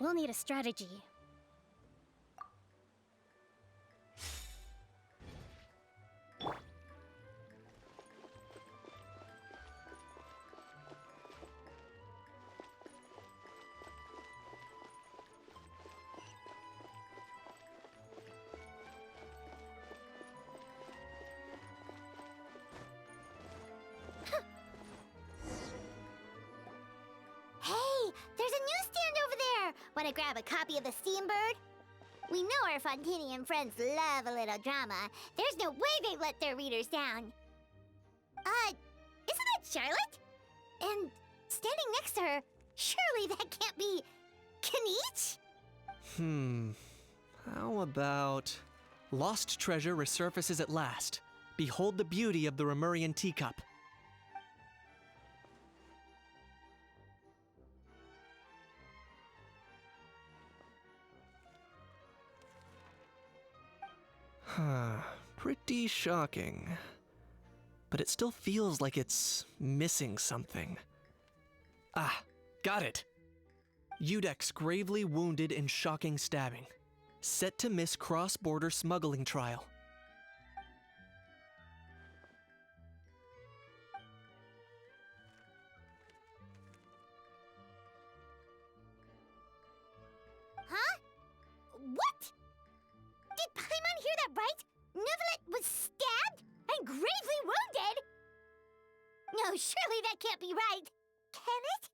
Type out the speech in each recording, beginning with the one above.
We'll need a strategy. Hey, there's a newsstand over there! Wanna grab a copy of the Steambird? We know our Fontanian friends love a little drama. There's no way they'd let their readers down. Isn't that Charlotte? And standing next to her, surely that can't be Kaniche? How about... Lost treasure resurfaces at last. Behold the beauty of the Remurian teacup. Pretty shocking. But it still feels like it's missing something. Ah, got it! Udex gravely wounded in shocking stabbing. Set to miss cross-border smuggling trial. Huh? What? Did Paimon hear that right? Neuvillette was stabbed and gravely wounded? No, surely that can't be right. Can it?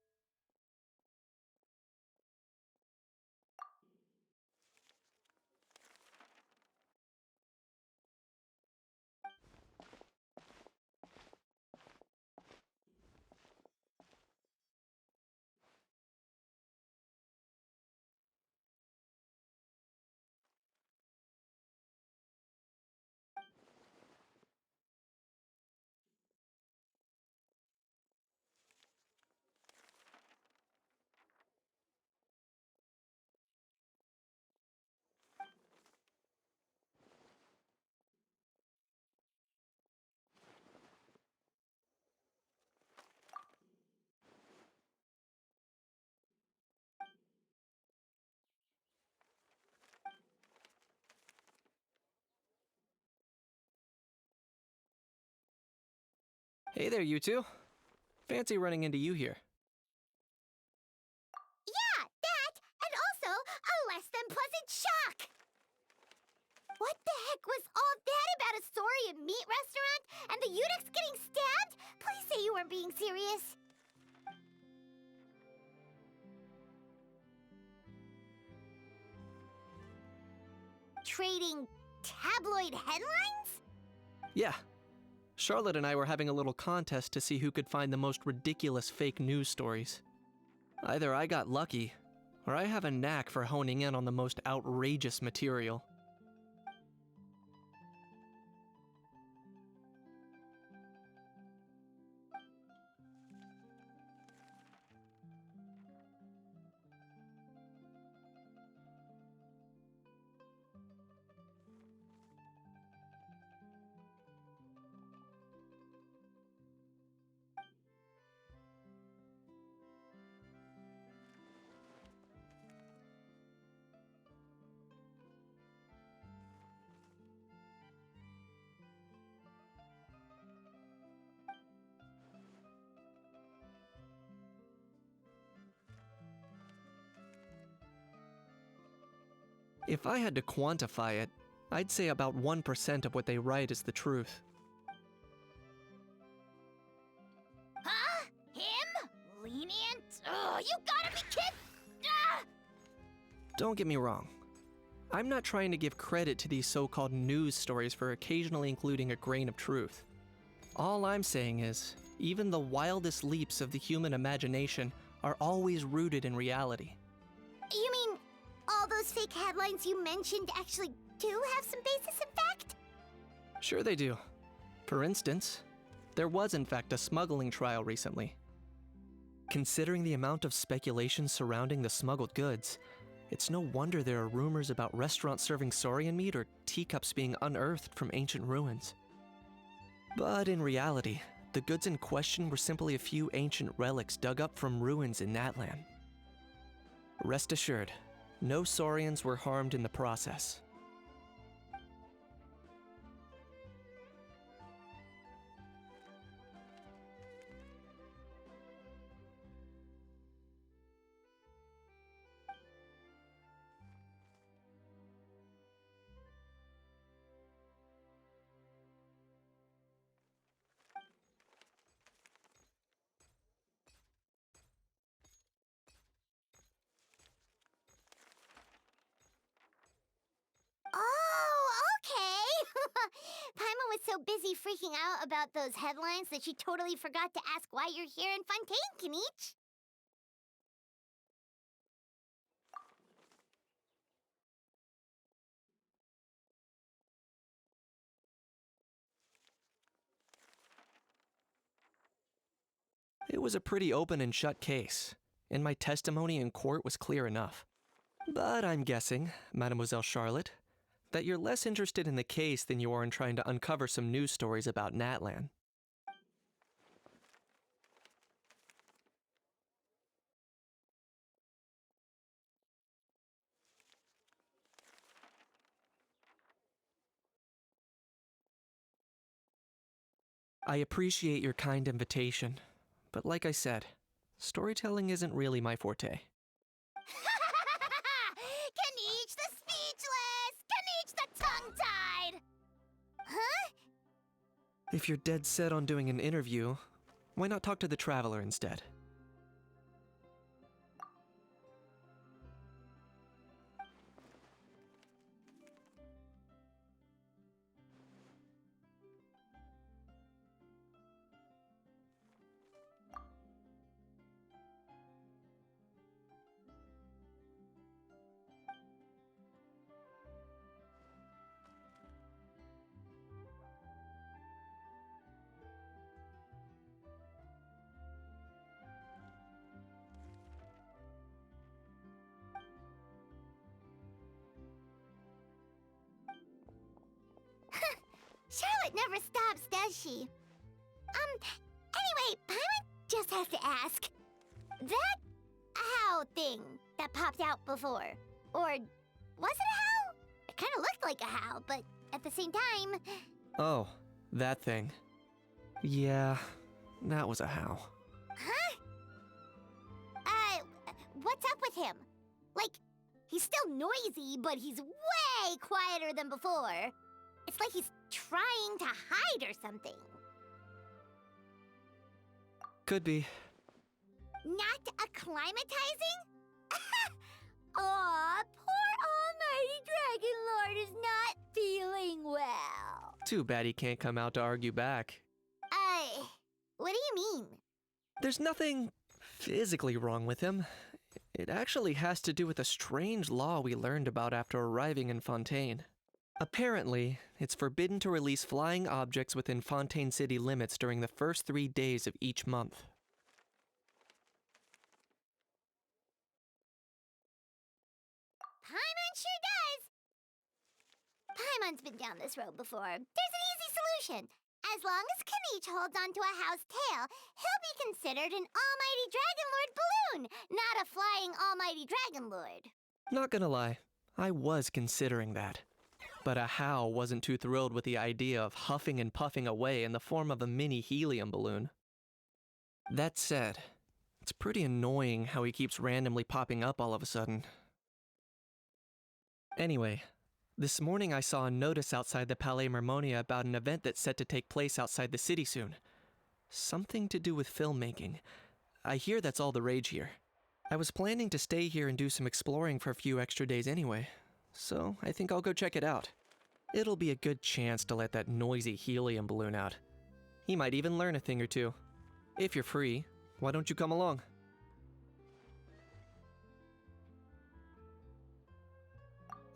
Hey there, you two. Fancy running into you here. Yeah, that, and also a less than pleasant shock. What the heck was all that about a Saurian meat restaurant and the Udex getting stabbed? Please say you weren't being serious. Trading tabloid headlines? Yeah. Charlotte and I were having a little contest to see who could find the most ridiculous fake news stories. Either I got lucky, or I have a knack for honing in on the most outrageous material. If I had to quantify it, I'd say about 1% of what they write is the truth. Huh? Him? Lenient? Ugh, you gotta be kidding! Ah! Don't get me wrong. I'm not trying to give credit to these so-called news stories for occasionally including a grain of truth. All I'm saying is, even the wildest leaps of the human imagination are always rooted in reality. You mean all those fake headlines you mentioned actually do have some basis in fact? Sure they do. For instance, there was in fact a smuggling trial recently. Considering the amount of speculation surrounding the smuggled goods, it's no wonder there are rumors about restaurants serving saurian meat or teacups being unearthed from ancient ruins. But in reality, the goods in question were simply a few ancient relics dug up from ruins in Natlan. Rest assured, no saurians were harmed in the process. Oh, okay! Paimon was so busy freaking out about those headlines that she totally forgot to ask why you're here in Fontaine, Kinich. It was a pretty open and shut case, and my testimony in court was clear enough. But I'm guessing, Mademoiselle Charlotte, that you're less interested in the case than you are in trying to uncover some news stories about Natlan. I appreciate your kind invitation, but like I said, storytelling isn't really my forte. Kinich the speechless! Kinich the tongue-tied! Huh? If you're dead set on doing an interview, why not talk to the Traveler instead? Charlotte never stops, does she? Anyway, Paimon just has to ask. That how thing that popped out before, or was it a how? It kind of looked like a how, but at the same time... Oh, that thing. Yeah, that was a how. Huh? What's up with him? Like, he's still noisy, but he's way quieter than before. It's like he's trying to hide or something. Could be. Not acclimatizing? Aw, poor Almighty Dragon Lord is not feeling well. Too bad he can't come out to argue back. What do you mean? There's nothing physically wrong with him. It actually has to do with a strange law we learned about after arriving in Fontaine. Apparently, it's forbidden to release flying objects within Fontaine city limits during the first 3 days of each month. Paimon sure does! Paimon's been down this road before. There's an easy solution. As long as Kinich holds onto a house tail, he'll be considered an Almighty Dragon Lord balloon, not a flying Almighty Dragon Lord. Not gonna lie, I was considering that. But a How wasn't too thrilled with the idea of huffing and puffing away in the form of a mini helium balloon. That said, it's pretty annoying how he keeps randomly popping up all of a sudden. Anyway, This morning I saw a notice outside the Palais Mermonia about an event that's set to take place outside the city soon. Something to do with filmmaking. I hear that's all the rage here. I was planning to stay here and do some exploring for a few extra days anyway, so I think I'll go check it out. It'll be a good chance to let that noisy helium balloon out. He might even learn a thing or two. If you're free, why don't you come along?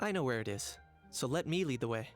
I know where it is, so let me lead the way.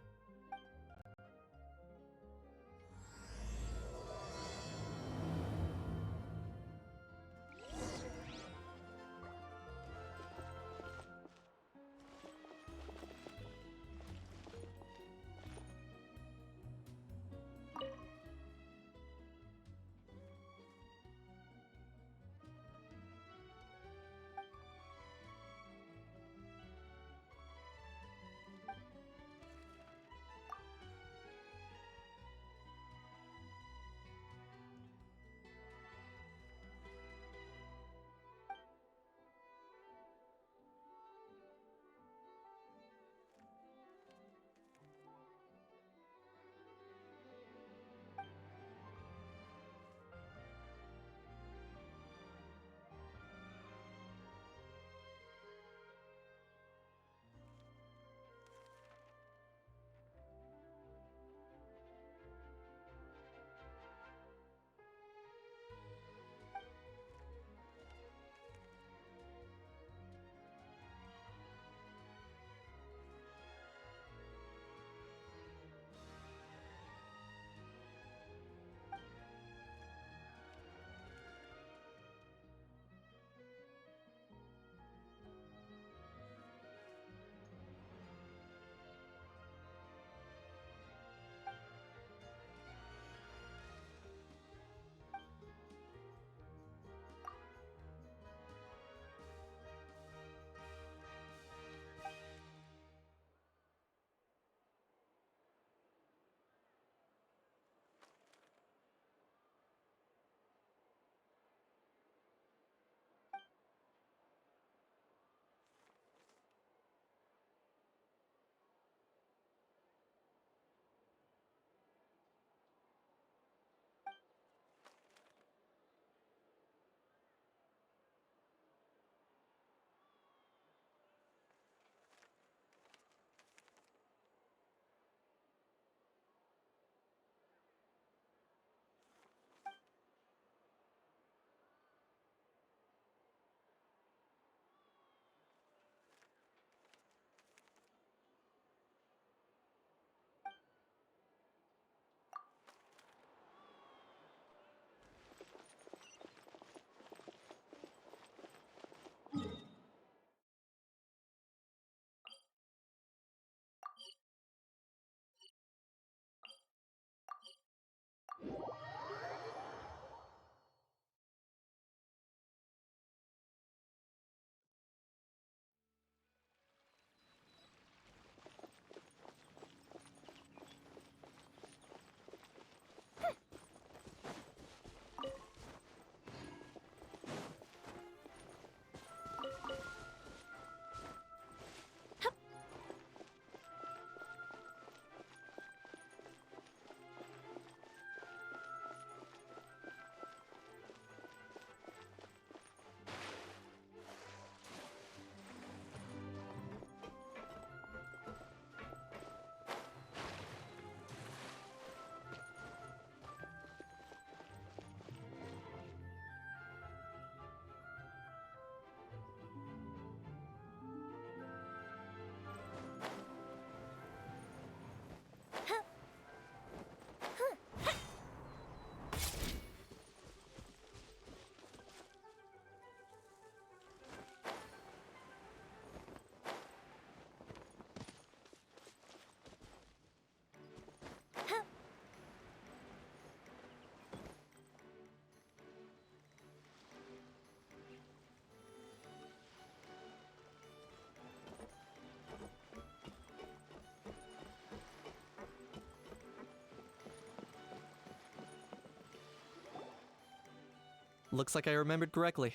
Looks like I remembered correctly.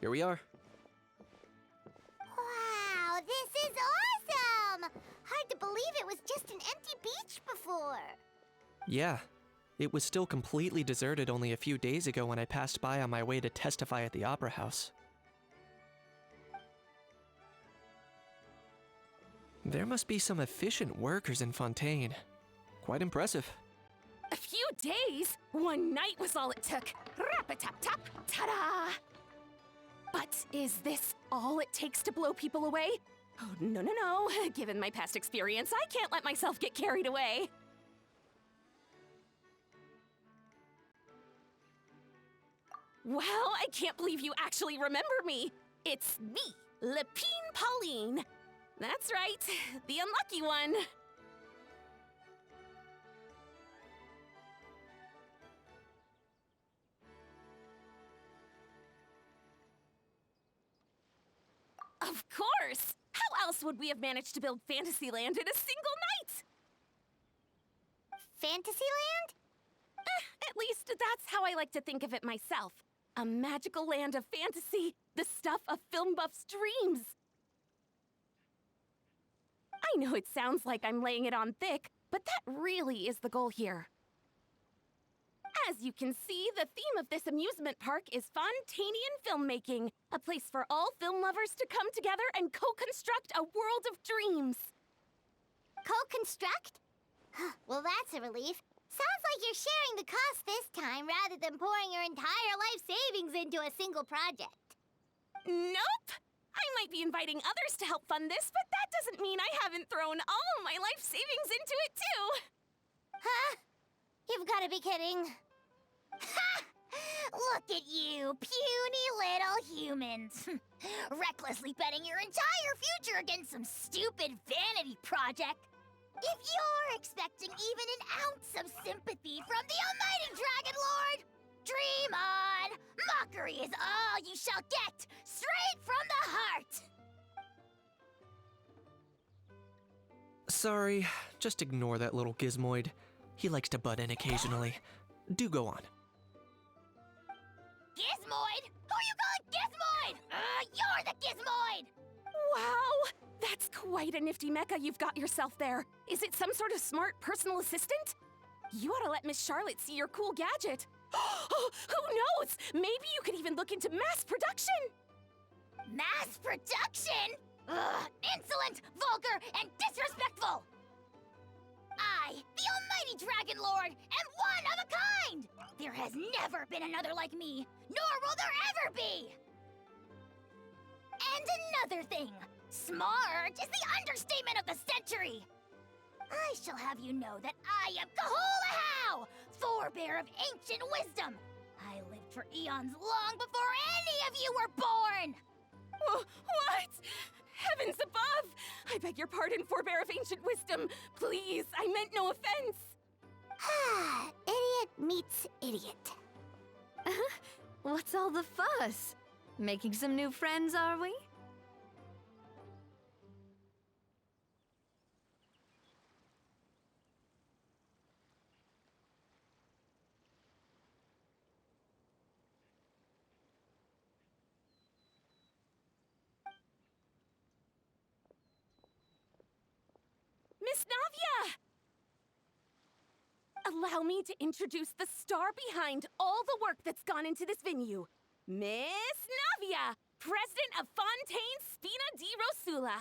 Here we are. Wow, this is awesome! Hard to Yeah, it was still completely deserted only a few days ago when I passed by on my way to testify at the Opera House. There must be some efficient workers in Fontaine. Quite impressive. A few days? One night was all it took. Rap-a-tap-tap, ta-da! But is this all it takes to blow people away? Oh, no, no, no. Given my past experience, I can't let myself get carried away. Well, I can't believe you actually remember me. It's me, Lepine Pauline. That's right, the unlucky one. Of course! How else would we have managed to build Fantasyland in a single night? Fantasyland? At least that's how I like to think of it myself. A magical land of fantasy, the stuff of film buffs' dreams. I know it sounds like I'm laying it on thick, but that really is the goal here. As you can see, the theme of this amusement park is Fontainian filmmaking, a place for all film lovers to come together and co-construct a world of dreams. Co-construct? Well, that's a relief. Sounds like you're sharing the cost this time rather than pouring your entire life savings into a single project. Nope! I might be inviting others to help fund this, but that doesn't mean I haven't thrown all my life savings into it too! Huh? You've got to be kidding. Ha! Look at you, puny little humans. Recklessly betting your entire future against some stupid vanity project. If you're expecting even an ounce of sympathy from the almighty Dragon Lord, dream on! Mockery is all you shall get, straight from the heart! Sorry, just ignore that little gizmoid. He likes to butt in occasionally. Do go on. Gizmoid? Who you calling Gizmoid? You're the Gizmoid! Wow! That's quite a nifty mecha you've got yourself there. Is it some sort of smart personal assistant? You ought to let Miss Charlotte see your cool gadget. Who knows? Maybe you could even look into mass production! Mass production? Ugh, insolent, vulgar, and disrespectful! I, the almighty Dragon Lord, am one of a kind! There has never been another like me, nor will there ever be! And another thing, smart is the understatement of the century! I shall have you know that I am Kahulahau, forebear of ancient wisdom! I lived for eons long before any of you were born! What? Heavens above! I beg your pardon, forebear of ancient wisdom. Please, I meant no offense. Idiot meets idiot. What's all the fuss? Making some new friends, are we? Miss Navia! Allow me to introduce the star behind all the work that's gone into this venue. Miss Navia, president of Fontaine Spina di Rosula.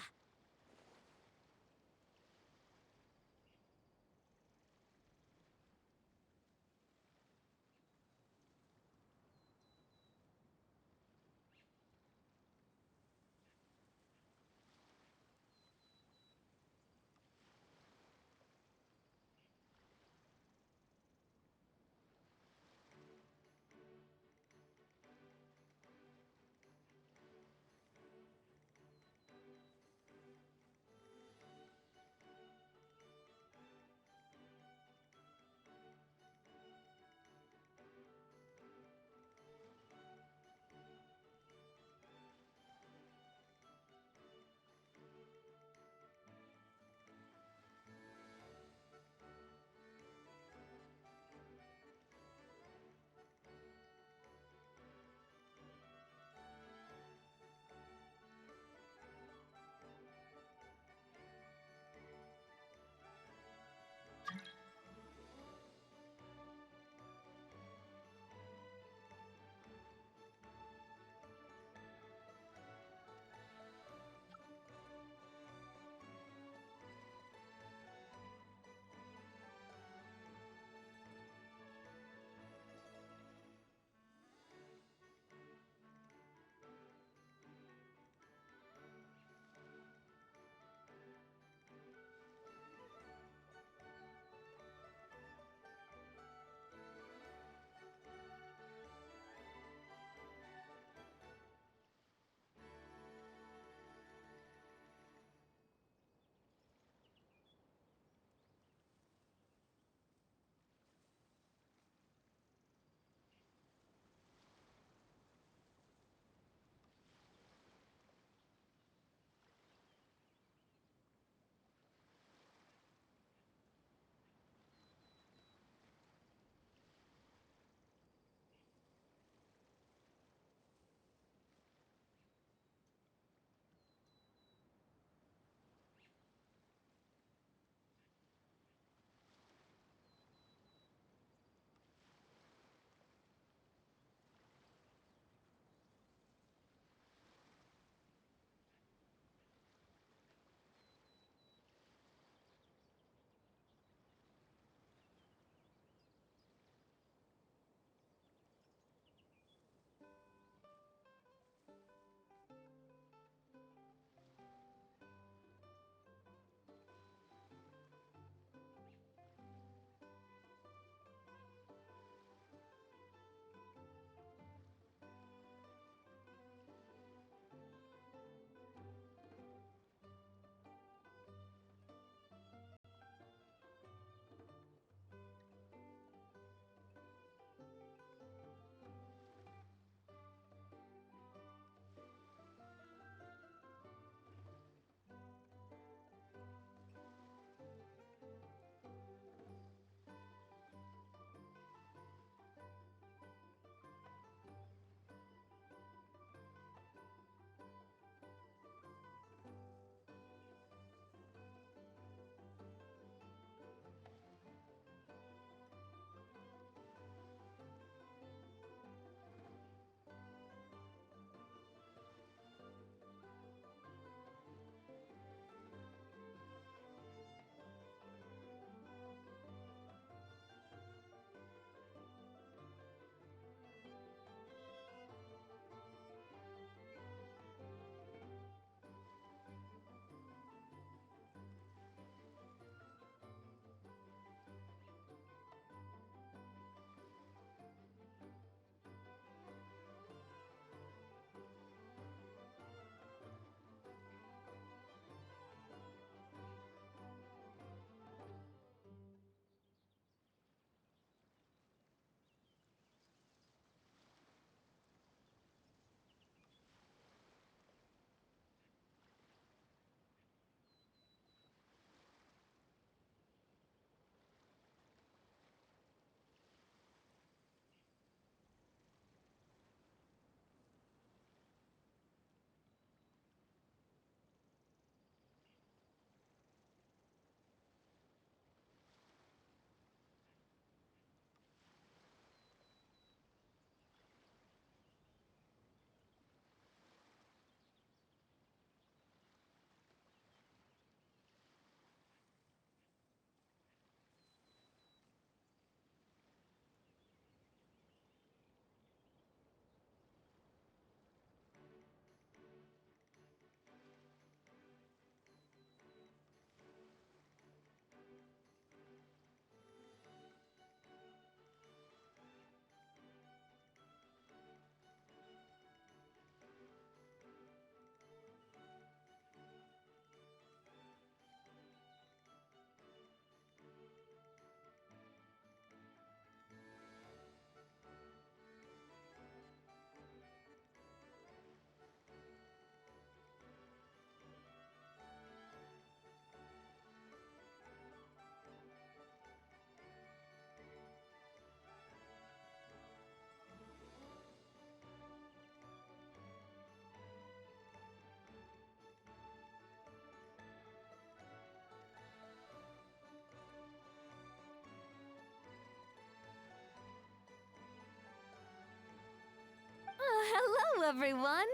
everyone.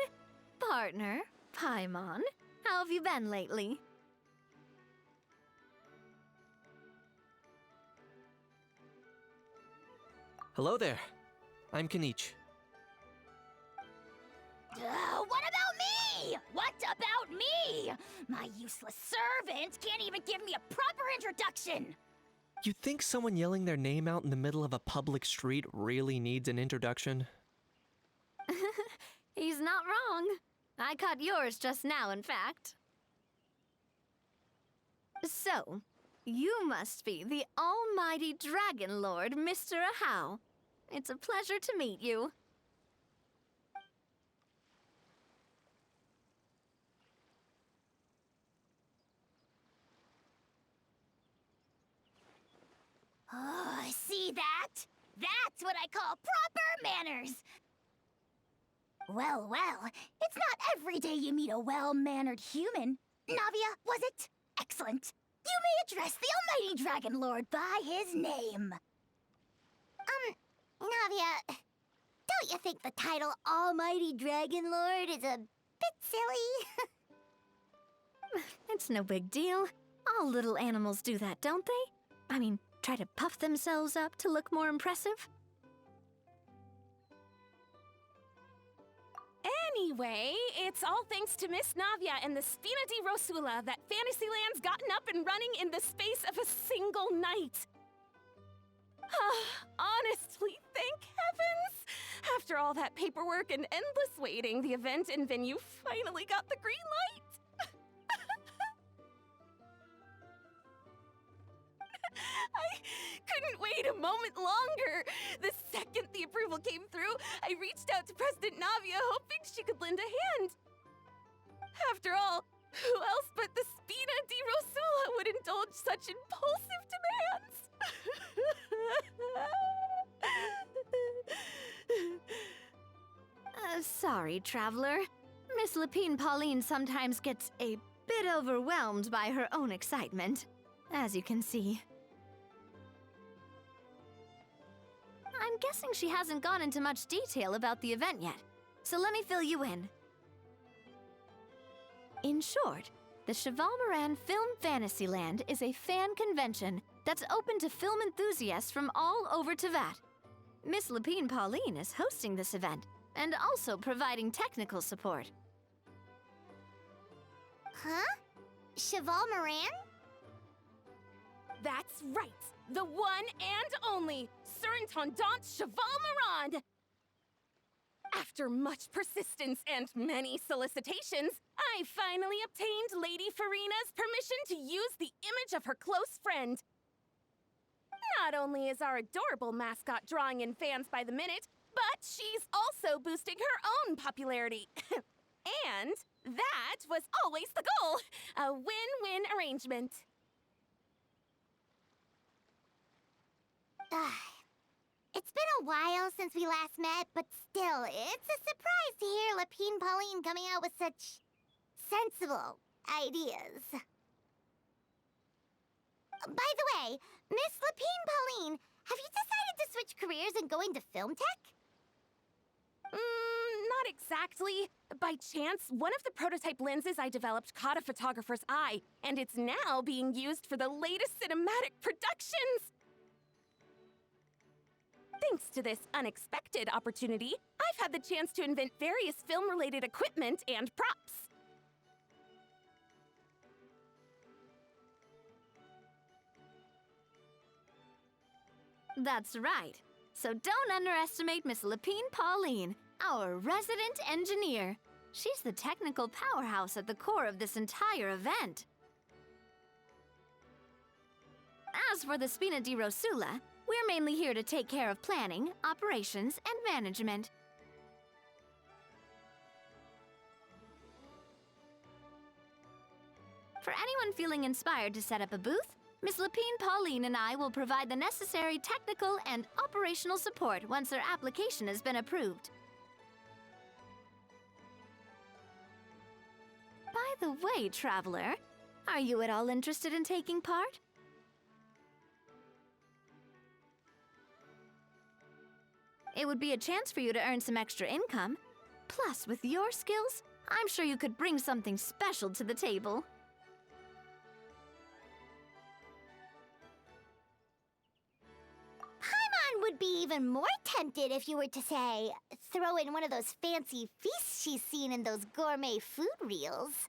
Partner, Paimon, how have you been lately? Hello there. I'm Kanich. What about me? What about me? My useless servant can't even give me a proper introduction. You think someone yelling their name out in the middle of a public street really needs an introduction? He's not wrong. I caught yours just now, in fact. So, you must be the almighty Dragon Lord, Mr. Ahau. It's a pleasure to meet you. Oh, see that? That's what I call proper manners. Well, it's not every day you meet a well-mannered human. Navia, was it? Excellent. You may address the almighty Dragon Lord by his name. Navia, don't you think the title Almighty Dragon Lord is a bit silly? It's no big deal. All little animals do that, don't they? I mean, try to puff themselves up to look more impressive. Anyway, it's all thanks to Miss Navia and the Spina di Rosula that Fantasyland's gotten up and running in the space of a single night. Honestly, thank heavens! After all that paperwork and endless waiting, the event and venue finally got the green light! I couldn't wait a moment longer. The second the approval came through, I reached out to President Navia, hoping she could lend a hand. After all, who else but the Spina di Rosula would indulge such impulsive demands? Sorry, traveler. Miss Lapine Pauline sometimes gets a bit overwhelmed by her own excitement, as you can see. I'm guessing she hasn't gone into much detail about the event yet, so let me fill you in. In short, the Cheval-Moran Film Fantasyland is a fan convention that's open to film enthusiasts from all over Teyvat. Miss Lapine Pauline is hosting this event and also providing technical support. Huh? Cheval Moran? That's right! The one and only Surintendant Cheval-Moran! After much persistence and many solicitations, I finally obtained Lady Farina's permission to use the image of her close friend. Not only is our adorable mascot drawing in fans by the minute, but she's also boosting her own popularity. And that was always the goal, a win-win arrangement. It's been a while since we last met, but still, it's a surprise to hear Lapine Pauline coming out with such sensible ideas. By the way, Miss Lapine Pauline, have you decided to switch careers and go into film tech? Not exactly. By chance, one of the prototype lenses I developed caught a photographer's eye, and it's now being used for the latest cinematic productions. Thanks to this unexpected opportunity, I've had the chance to invent various film-related equipment and props. That's right. So don't underestimate Miss Lapine Pauline, our resident engineer. She's the technical powerhouse at the core of this entire event. As for the Spina di Rosula, we're mainly here to take care of planning, operations, and management. For anyone feeling inspired to set up a booth, Miss Lapine Pauline and I will provide the necessary technical and operational support once their application has been approved. By the way, traveler, are you at all interested in taking part? It would be a chance for you to earn some extra income. Plus, with your skills, I'm sure you could bring something special to the table. Paimon would be even more tempted if you were to, say, throw in one of those fancy feasts she's seen in those gourmet food reels.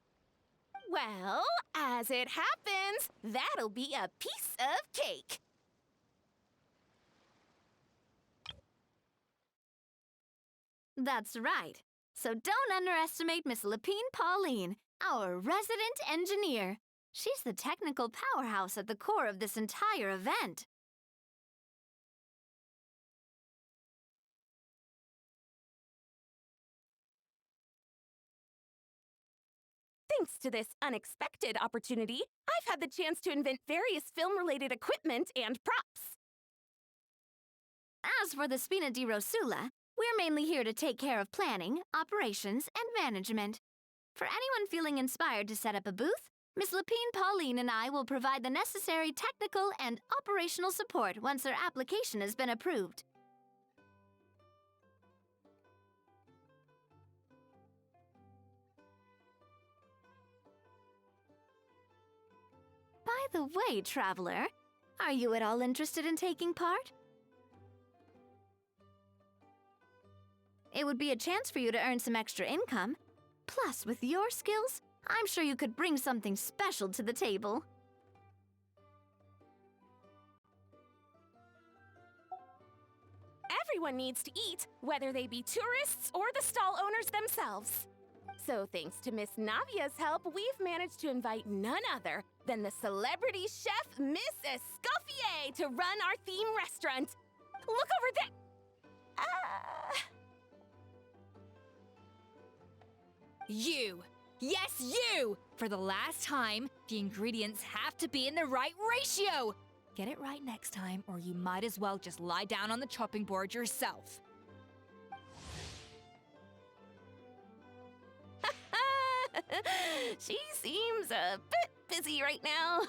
Well, as it happens, that'll be a piece of cake. That's right. So don't underestimate Miss Lapine Pauline, our resident engineer. She's the technical powerhouse at the core of this entire event. Thanks to this unexpected opportunity, I've had the chance to invent various film-related equipment and props. As for the Spina di Rosula, we're mainly here to take care of planning, operations, and management. For anyone feeling inspired to set up a booth, Miss Lapine Pauline and I will provide the necessary technical and operational support once their application has been approved. By the way, traveler, are you at all interested in taking part? It would be a chance for you to earn some extra income. Plus, with your skills, I'm sure you could bring something special to the table. Everyone needs to eat, whether they be tourists or the stall owners themselves. So thanks to Miss Navia's help, we've managed to invite none other than the celebrity chef, Miss Escoffier, to run our theme restaurant. Look over there! You! Yes, you! For the last time, the ingredients have to be in the right ratio! Get it right next time, or you might as well just lie down on the chopping board yourself. She seems a bit busy right now.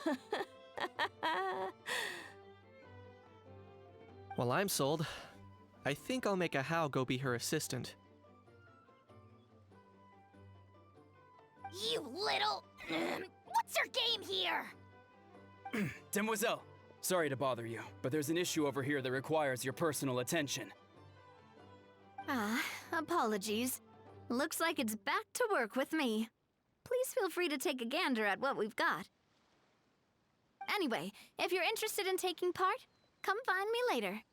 Well, I'm sold. I think I'll make a How go be her assistant. You little... What's your game here? Demoiselle, sorry to bother you, but there's an issue over here that requires your personal attention. Apologies. Looks like it's back to work with me. Please feel free to take a gander at what we've got. Anyway, if you're interested in taking part, come find me later.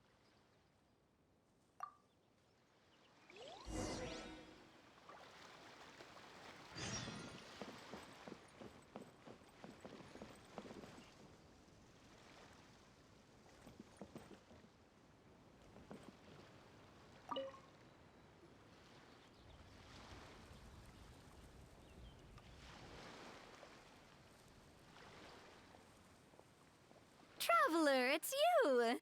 Traveler, it's you!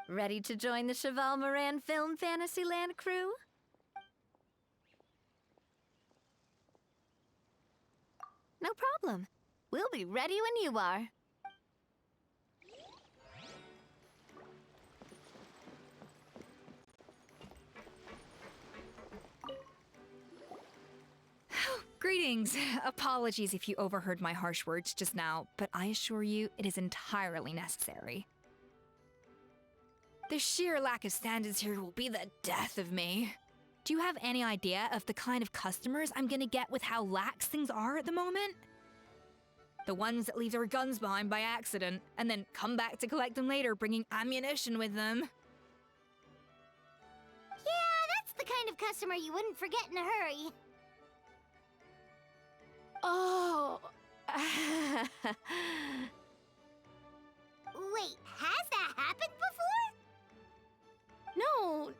Ready to join the Cheval Moran Film Fantasyland crew? No problem. We'll be ready when you are. Greetings. Apologies if you overheard my harsh words just now, but I assure you it is entirely necessary. The sheer lack of standards here will be the death of me. Do you have any idea of the kind of customers I'm gonna get with how lax things are at the moment? The ones that leave their guns behind by accident, and then come back to collect them later bringing ammunition with them. Yeah, that's the kind of customer you wouldn't forget in a hurry. Oh. Wait, has that happened before?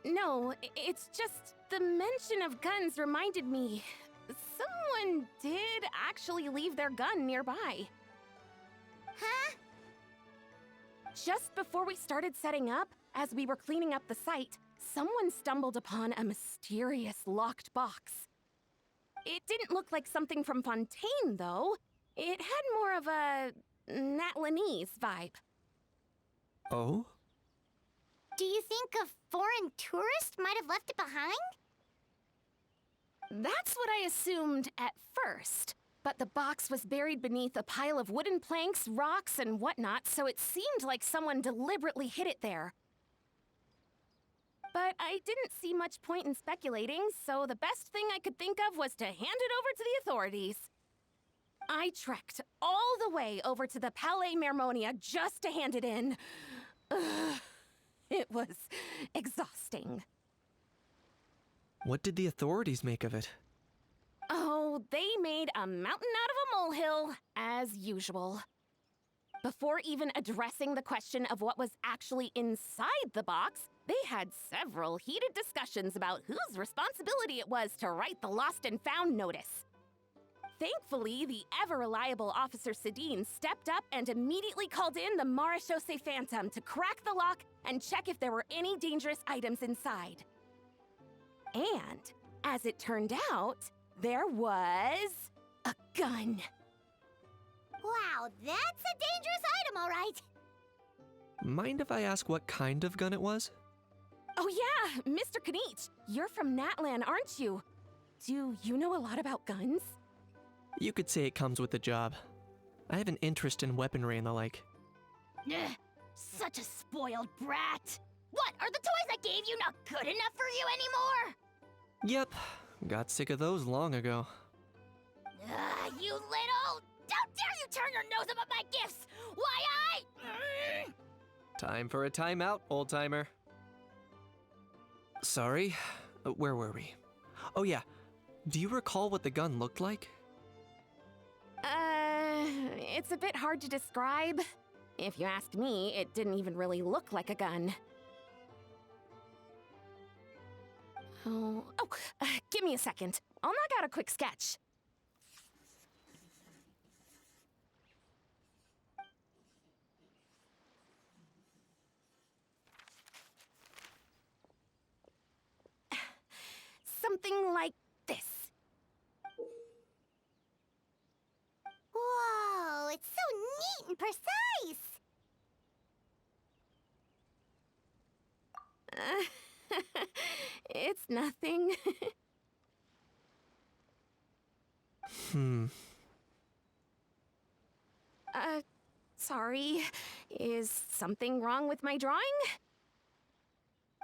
No, it's just the mention of guns reminded me. Someone did actually leave their gun nearby. Huh? Just before we started setting up, as we were cleaning up the site, someone stumbled upon a mysterious locked box. It didn't look like something from Fontaine, though. It had more of a Natlanese vibe. Oh? Do you think a foreign tourist might have left it behind? That's what I assumed at first. But the box was buried beneath a pile of wooden planks, rocks, and whatnot, so it seemed like someone deliberately hid it there. But I didn't see much point in speculating, so the best thing I could think of was to hand it over to the authorities. I trekked all the way over to the Palais Mermonia just to hand it in. Ugh, it was exhausting. What did the authorities make of it? Oh, they made a mountain out of a molehill, as usual. Before even addressing the question of what was actually inside the box, they had several heated discussions about whose responsibility it was to write the lost and found notice. Thankfully, the ever-reliable Officer Sedine stepped up and immediately called in the Marechaussee Phantom to crack the lock and check if there were any dangerous items inside. And, as it turned out, there was a gun. Wow, that's a dangerous item, all right. Mind if I ask what kind of gun it was? Oh yeah, Mr. Kanich, you're from Natlan, aren't you? Do you know a lot about guns? You could say it comes with the job. I have an interest in weaponry and the like. Ugh, such a spoiled brat. What, are the toys I gave you not good enough for you anymore? Yep, got sick of those long ago. You little... How dare you turn your nose up at my gifts? Why, Time for a timeout, old-timer. Sorry, where were we? Oh yeah, do you recall what the gun looked like? It's a bit hard to describe. If you ask me, it didn't even really look like a gun. Give me a second. I'll knock out a quick sketch. Something like this. Whoa, it's so neat and precise. It's nothing. Sorry. Is something wrong with my drawing?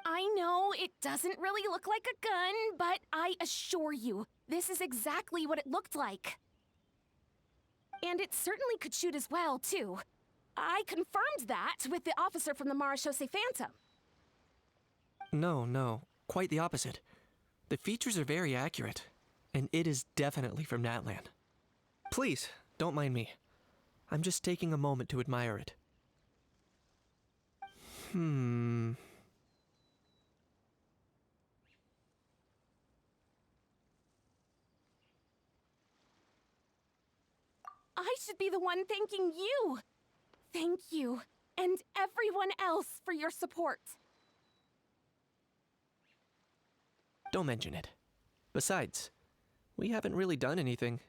I know it doesn't really look like a gun, but I assure you, this is exactly what it looked like. And it certainly could shoot as well, too. I confirmed that with the officer from the Marechaussee Phantom. No, quite the opposite. The features are very accurate, and it is definitely from Natlan. Please, don't mind me. I'm just taking a moment to admire it. I should be the one thanking you. Thank you, and everyone else for your support. Don't mention it. Besides, we haven't really done anything.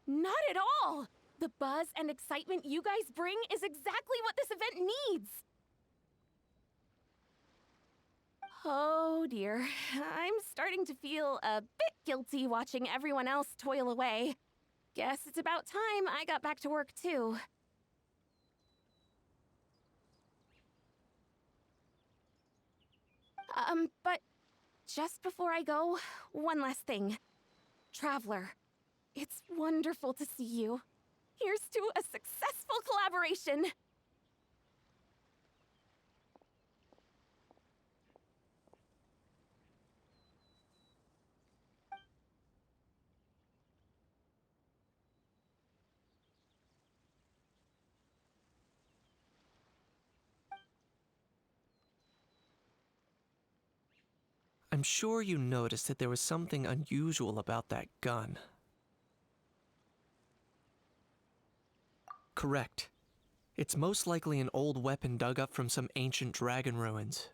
Not at all! The buzz and excitement you guys bring is exactly what this event needs! Oh dear, I'm starting to feel a bit guilty watching everyone else toil away. Guess it's about time I got back to work too. But just before I go, one last thing. Traveler, it's wonderful to see you. Here's to a successful collaboration! I'm sure you noticed that there was something unusual about that gun. Correct. It's most likely an old weapon dug up from some ancient dragon ruins.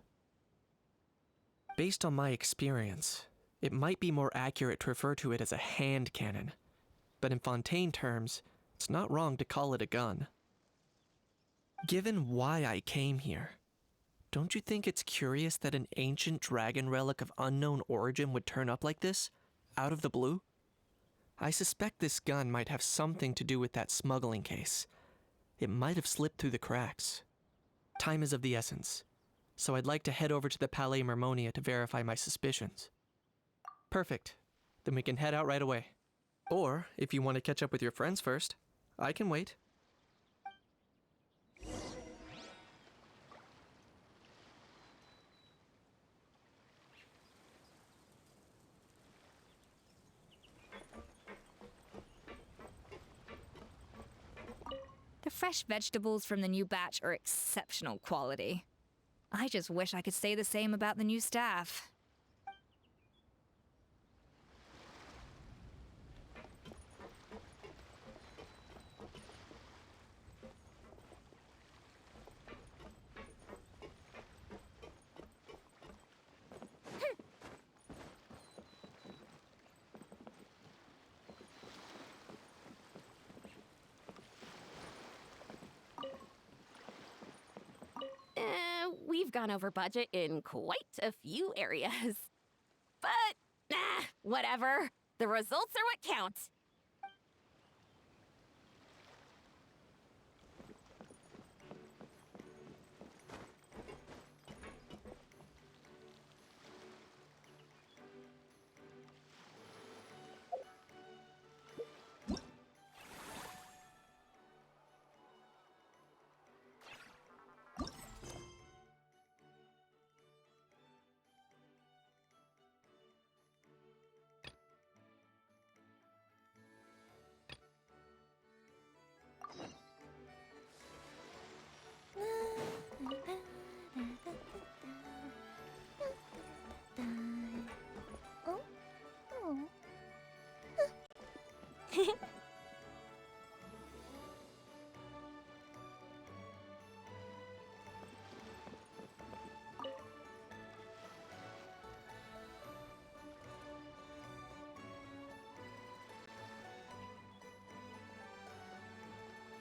Based on my experience, it might be more accurate to refer to it as a hand cannon, but in Fontaine terms, it's not wrong to call it a gun. Given why I came here, don't you think it's curious that an ancient dragon relic of unknown origin would turn up like this, out of the blue? I suspect this gun might have something to do with that smuggling case. It might have slipped through the cracks. Time is of the essence, so I'd like to head over to the Palais Mermonia to verify my suspicions. Perfect. Then we can head out right away. Or, if you want to catch up with your friends first, I can wait. The fresh vegetables from the new batch are exceptional quality. I just wish I could say the same about the new staff. We've gone over budget in quite a few areas. But, whatever. The results are what count.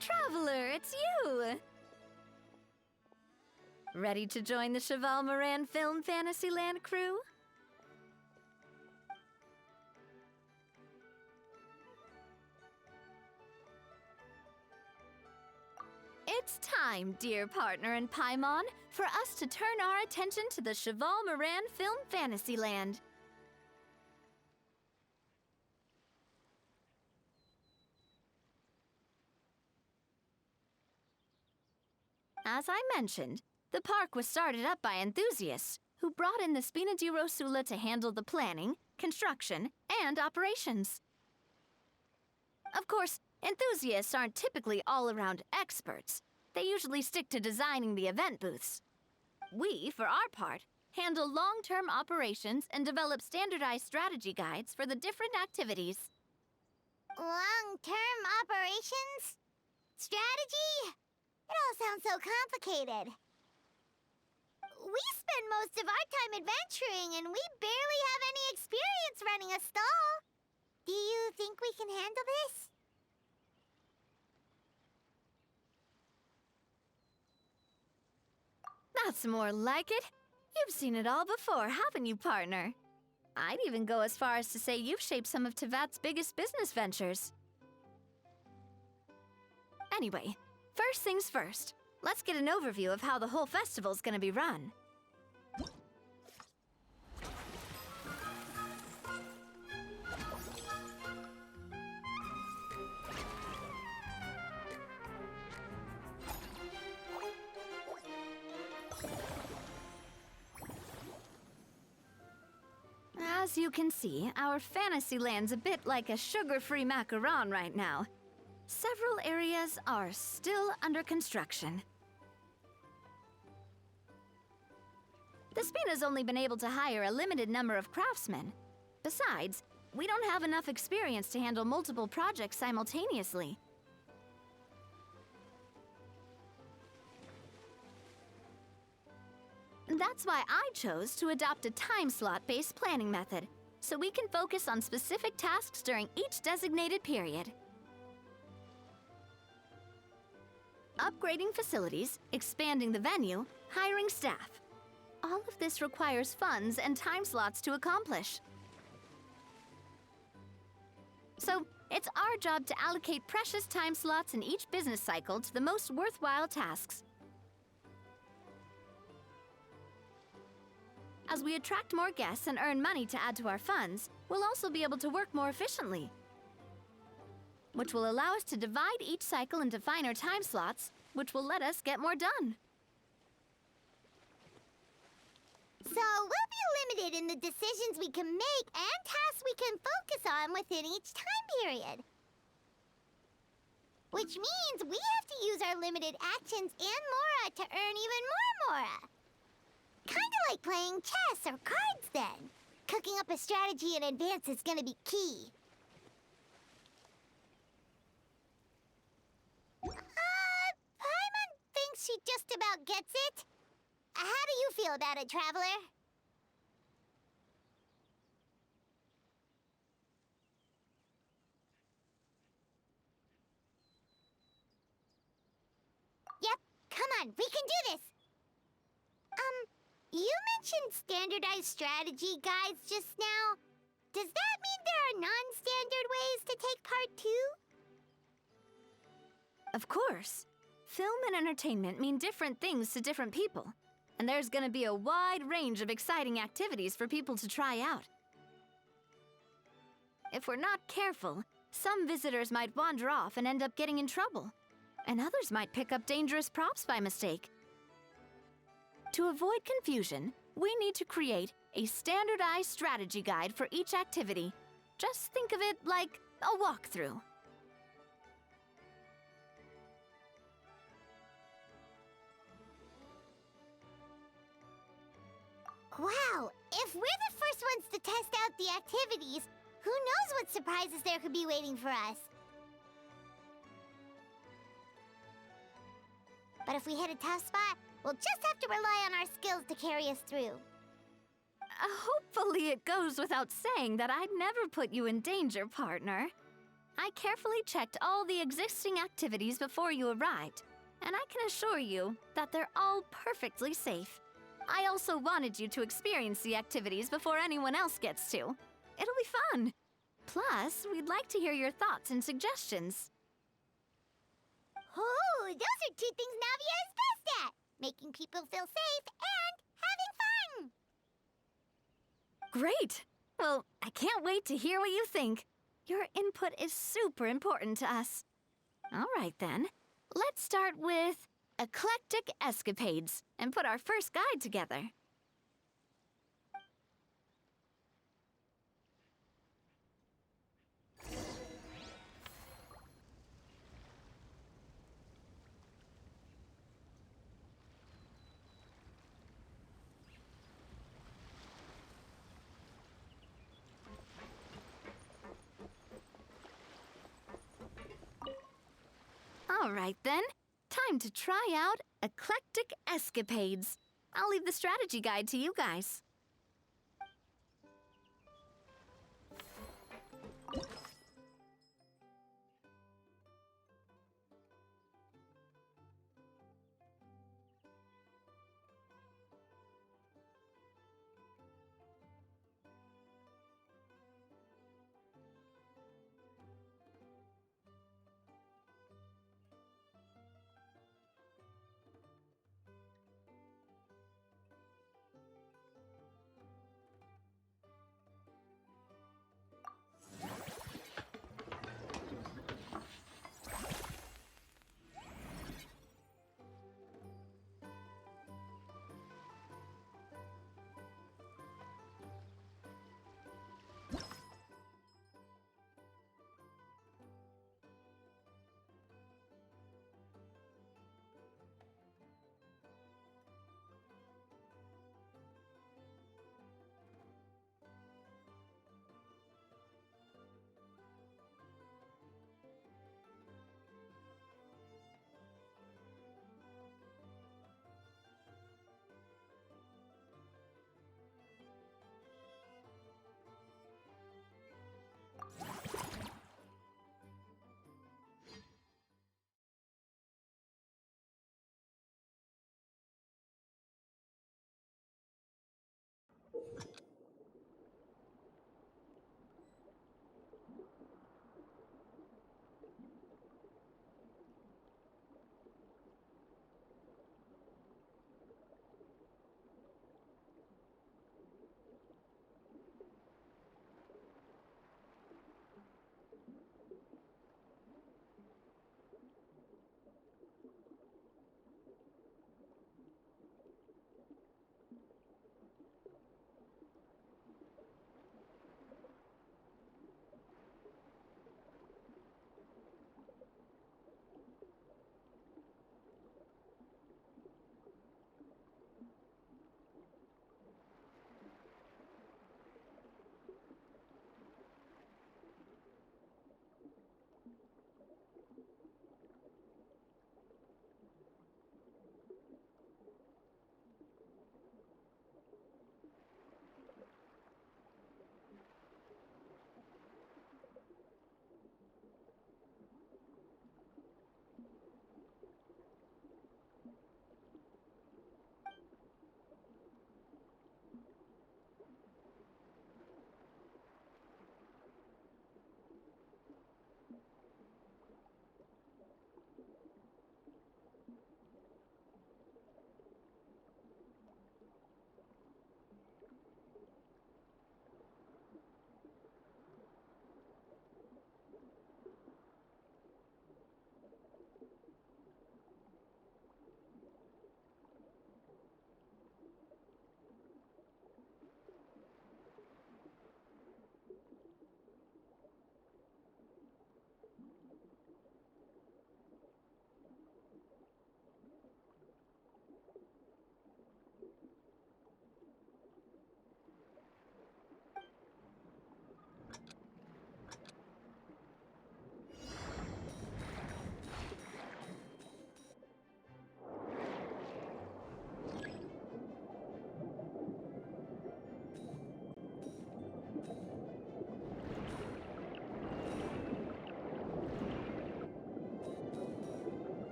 Traveler, it's you! Ready to join the Cheval Moran Film Fantasyland crew? It's time, dear partner and Paimon, for us to turn our attention to the Cheval Moran Film Fantasyland. As I mentioned, the park was started up by enthusiasts who brought in the Spina di Rosula to handle the planning, construction, and operations. Of course, enthusiasts aren't typically all-around experts. They usually stick to designing the event booths. We, for our part, handle long-term operations and develop standardized strategy guides for the different activities. Long-term operations? Strategy? It all sounds so complicated. We spend most of our time adventuring, and we barely have any experience running a stall. Do you think we can handle this? That's more like it. You've seen it all before, haven't you, partner? I'd even go as far as to say you've shaped some of Tevat's biggest business ventures. Anyway, first things first. Let's get an overview of how the whole festival's gonna be run. As you can see, our Fantasyland's a bit like a sugar-free macaron right now. Several areas are still under construction. The Spina's only been able to hire a limited number of craftsmen. Besides, we don't have enough experience to handle multiple projects simultaneously. That's why I chose to adopt a time slot-based planning method, so we can focus on specific tasks during each designated period. upgrading facilities, expanding the venue, hiring staff. All of this requires funds and time slots to accomplish. So, it's our job to allocate precious time slots in each business cycle to the most worthwhile tasks. As we attract more guests and earn money to add to our funds, we'll also be able to work more efficiently, which will allow us to divide each cycle into finer time slots, which will let us get more done. So we'll be limited in the decisions we can make and tasks we can focus on within each time period. Which means we have to use our limited actions and Mora to earn even more Mora. Kinda like playing chess or cards then. Cooking up a strategy in advance is gonna be key. Paimon thinks she just about gets it. How do you feel about it, Traveler? Yep, come on, we can do this! You mentioned standardized strategy guides just now. Does that mean there are non-standard ways to take part too? Of course. Film and entertainment mean different things to different people, and there's gonna be a wide range of exciting activities for people to try out. If we're not careful, some visitors might wander off and end up getting in trouble, and others might pick up dangerous props by mistake. To avoid confusion, we need to create a standardized strategy guide for each activity. Just think of it like a walkthrough. Wow, if we're the first ones to test out the activities, who knows what surprises there could be waiting for us? But if we hit a tough spot, we'll just have to rely on our skills to carry us through. Hopefully it goes without saying that I'd never put you in danger, partner. I carefully checked all the existing activities before you arrived, and I can assure you that they're all perfectly safe. I also wanted you to experience the activities before anyone else gets to. It'll be fun. Plus, we'd like to hear your thoughts and suggestions. Oh, those are two things Navia is best at! Making people feel safe and having fun! Great! Well, I can't wait to hear what you think. Your input is super important to us. All right then, let's start with Eclectic Escapades and put our first guide together. All right then, time to try out Eclectic Escapades. I'll leave the strategy guide to you guys.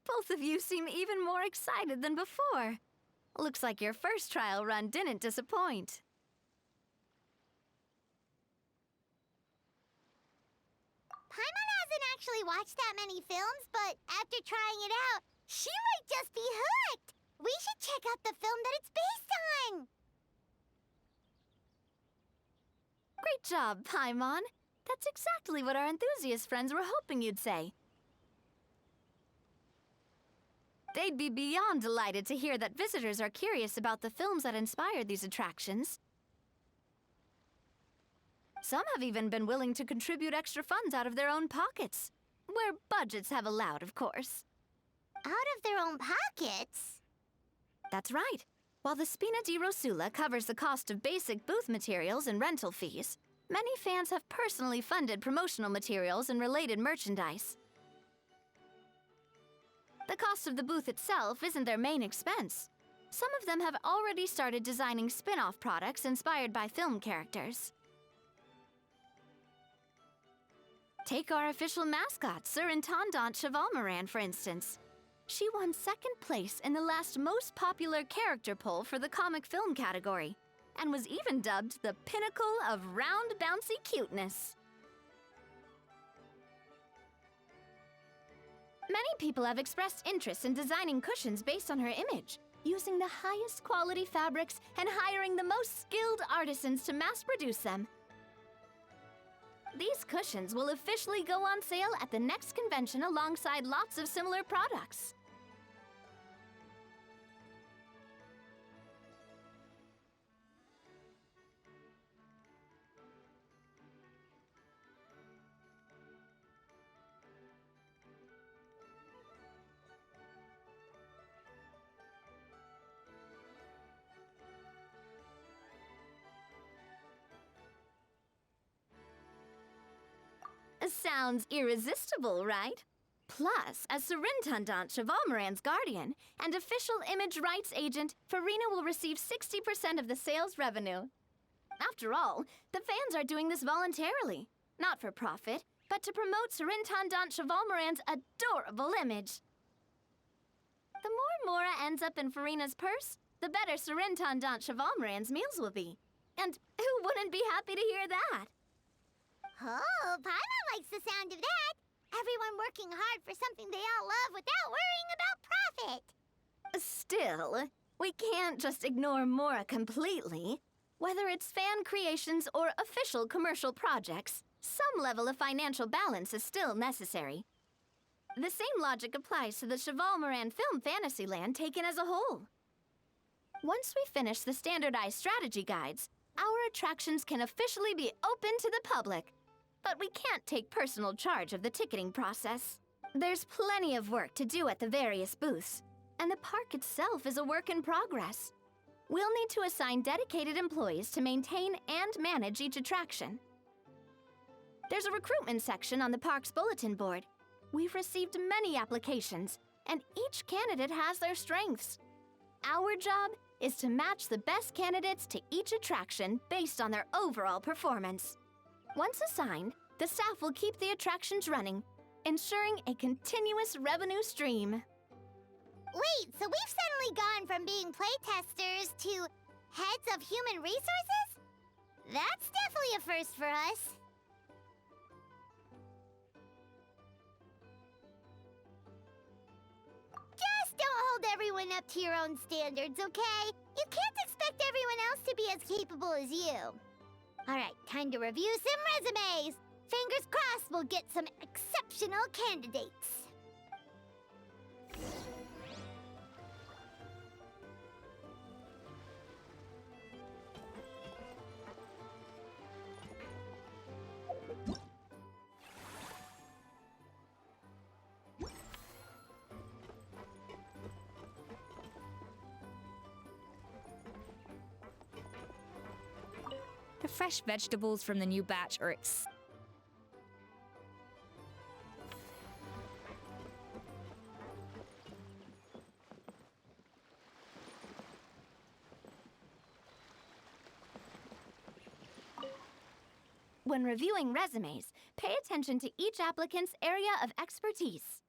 Both of you seem even more excited than before. Looks like your first trial run didn't disappoint. Paimon hasn't actually watched that many films, but after trying it out, she might just be hooked! We should check out the film that it's based on! Great job, Paimon. That's exactly what our enthusiast friends were hoping you'd say. They'd be beyond delighted to hear that visitors are curious about the films that inspired these attractions. Some have even been willing to contribute extra funds out of their own pockets. Where budgets have allowed, of course. Out of their own pockets? That's right. While the Spina di Rosula covers the cost of basic booth materials and rental fees, many fans have personally funded promotional materials and related merchandise. The cost of the booth itself isn't their main expense. Some of them have already started designing spin-off products inspired by film characters. Take our official mascot, Surintendant Chevalmoran, for instance. She won second place in the last most popular character poll for the comic film category, and was even dubbed the pinnacle of round bouncy cuteness. Many people have expressed interest in designing cushions based on her image, using the highest quality fabrics and hiring the most skilled artisans to mass produce them. These cushions will officially go on sale at the next convention alongside lots of similar products. Sounds irresistible, right? Plus, as Surintendant Chevalmoran's guardian and official image rights agent, Farina will receive 60% of the sales revenue. After all, the fans are doing this voluntarily, not for profit, but to promote Surintendant Chevalmoran's adorable image. The more Mora ends up in Farina's purse, the better Surintendant Chevalmoran's meals will be. And who wouldn't be happy to hear that? Oh, Paimon likes the sound of that. Everyone working hard for something they all love without worrying about profit. Still, we can't just ignore Mora completely. Whether it's fan creations or official commercial projects, some level of financial balance is still necessary. The same logic applies to the Chevalmoran Film Fantasyland taken as a whole. Once we finish the standardized strategy guides, our attractions can officially be open to the public. But we can't take personal charge of the ticketing process. There's plenty of work to do at the various booths, and the park itself is a work in progress. We'll need to assign dedicated employees to maintain and manage each attraction. There's a recruitment section on the park's bulletin board. We've received many applications, and each candidate has their strengths. Our job is to match the best candidates to each attraction based on their overall performance. Once assigned, the staff will keep the attractions running, ensuring a continuous revenue stream. Wait, so we've suddenly gone from being playtesters to heads of human resources? That's definitely a first for us. Just don't hold everyone up to your own standards, okay? You can't expect everyone else to be as capable as you. All right, time to review some resumes. Fingers crossed we'll get some exceptional candidates. The fresh vegetables from the new batch are When reviewing resumes, pay attention to each applicant's area of expertise.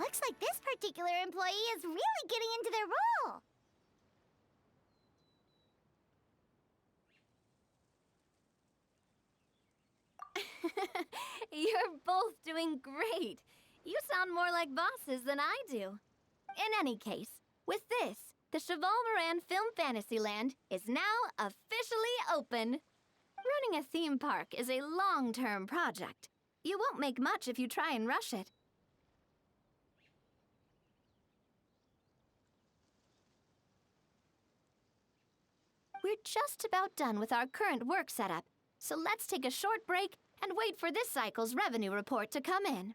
Looks like this particular employee is really getting into their role. You're both doing great. You sound more like bosses than I do. In any case, with this, the Cheval Moran Film Fantasyland is now officially open. Running a theme park is a long-term project. You won't make much if you try and rush it. We're just about done with our current work setup, so let's take a short break and wait for this cycle's revenue report to come in.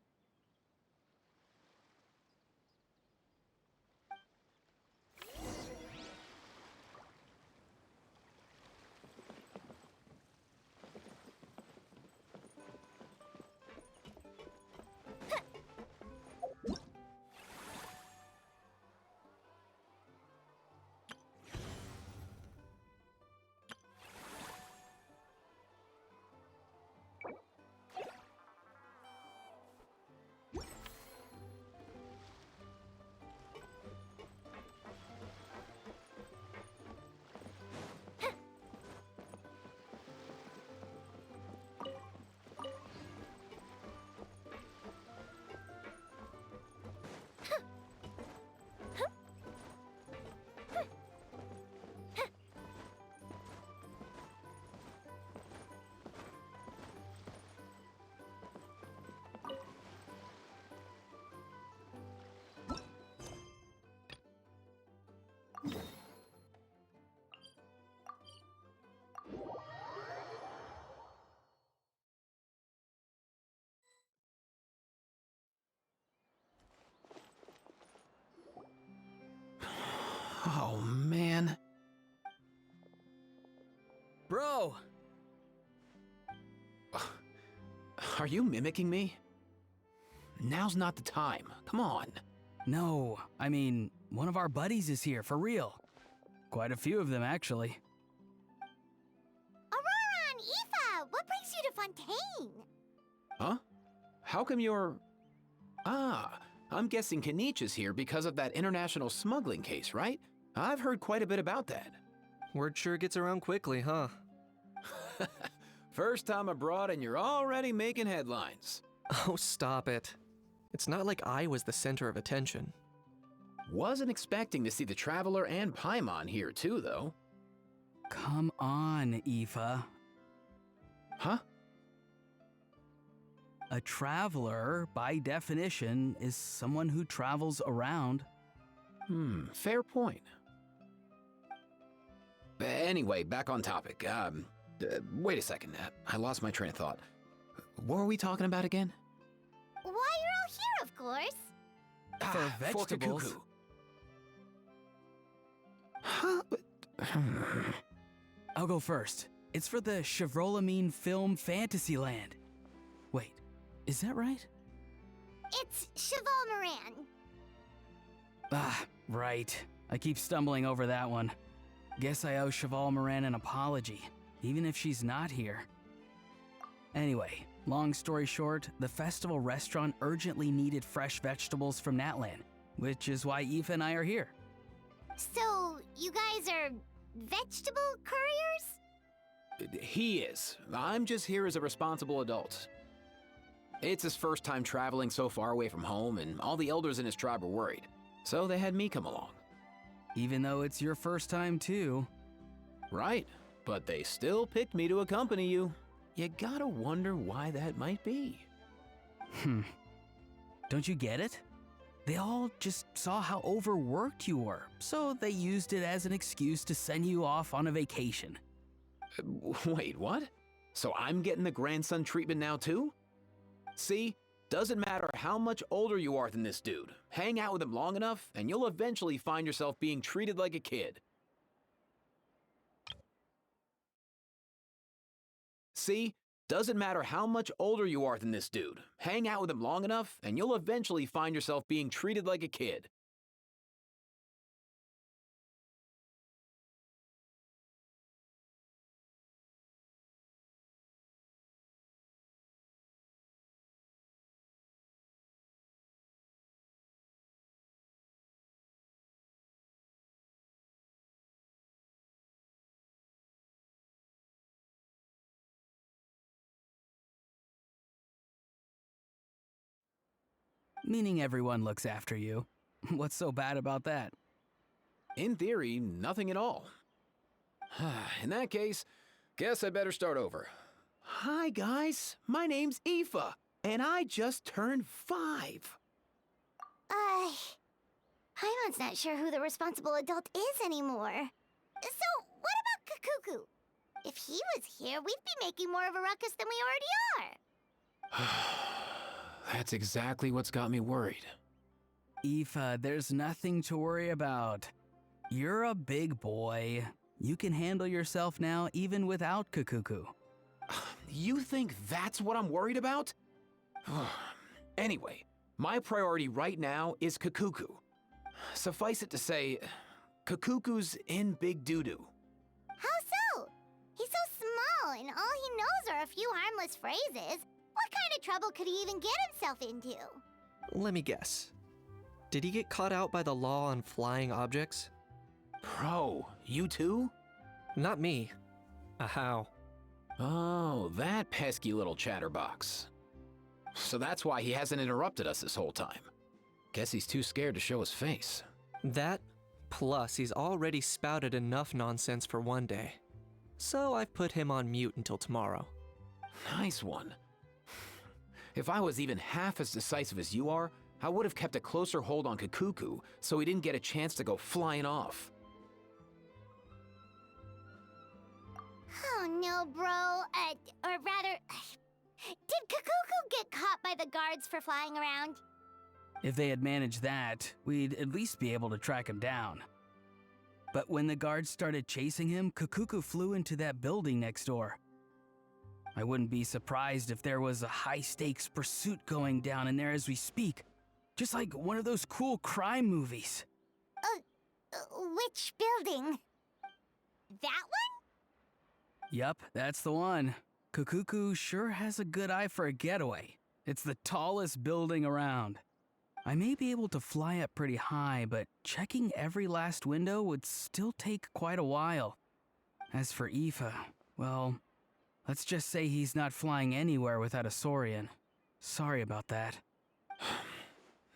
Oh, man. Bro! Are you mimicking me? Now's not the time. Come on. No, I mean, one of our buddies is here, for real. Quite a few of them, actually. Aurora and Aoife, what brings you to Fontaine? Huh? How come you're... Ah, I'm guessing Kanich is here because of that international smuggling case, right? I've heard quite a bit about that. Word sure gets around quickly, huh? First time abroad and you're already making headlines. Oh, stop it. It's not like I was the center of attention. Wasn't expecting to see the Traveler and Paimon here too, though. Come on, Aoife. Huh? A traveler, by definition, is someone who travels around. Fair point. Anyway, back on topic. Wait a second. I lost my train of thought. What were we talking about again? Why, you're all here, of course. For vegetables. Fork-a-cuckoo. Huh? I'll go first. It's for the Chevrolamine Film Fantasyland. Wait, is that right? It's Cheval Moran. Ah, right. I keep stumbling over that one. Guess I owe Cheval Moran an apology, even if she's not here. Anyway, long story short, the festival restaurant urgently needed fresh vegetables from Natlan, which is why Aoife and I are here. So, you guys are vegetable couriers? He is. I'm just here as a responsible adult. It's his first time traveling so far away from home, and all the elders in his tribe were worried. So they had me come along. Even though it's your first time too. Right, but they still picked me to accompany you. You gotta wonder why that might be. Don't you get it? They all just saw how overworked you were, so they used it as an excuse to send you off on a vacation. Wait, what? So I'm getting the grandson treatment now too? See? Doesn't matter how much older you are than this dude. Hang out with him long enough, and you'll eventually find yourself being treated like a kid. See? Doesn't matter how much older you are than this dude. Hang out with him long enough, and you'll eventually find yourself being treated like a kid. meaning everyone looks after you. What's so bad about that? In theory, nothing at all. In that case, guess I better start over. Hi, guys. My name's Aoife, and I just turned 5. Paimon's not sure who the responsible adult is anymore. So, what about Kakuku? If he was here, we'd be making more of a ruckus than we already are. That's exactly what's got me worried. Aoife, there's nothing to worry about. You're a big boy. You can handle yourself now even without Kakuku. You think that's what I'm worried about? Anyway, my priority right now is Kakuku. Suffice it to say, Kakuku's in big doo-doo. How so? He's so small, and all he knows are a few harmless phrases. What kind of trouble could he even get himself into? Let me guess. Did he get caught out by the law on flying objects? Bro, you too? Not me. How? Oh, that pesky little chatterbox. So that's why he hasn't interrupted us this whole time. Guess he's too scared to show his face. That, plus he's already spouted enough nonsense for one day. So I've put him on mute until tomorrow. Nice one. If I was even half as decisive as you are, I would have kept a closer hold on Kakuku so he didn't get a chance to go flying off. Oh no, bro. Or rather, did Kakuku get caught by the guards for flying around? If they had managed that, we'd at least be able to track him down. But when the guards started chasing him, Kakuku flew into that building next door. I wouldn't be surprised if there was a high-stakes pursuit going down in there as we speak. Just like one of those cool crime movies. Which building? That one? Yup, that's the one. Kakuku sure has a good eye for a getaway. It's the tallest building around. I may be able to fly up pretty high, but checking every last window would still take quite a while. As for Aoife, well, let's just say he's not flying anywhere without a Saurian. Sorry about that.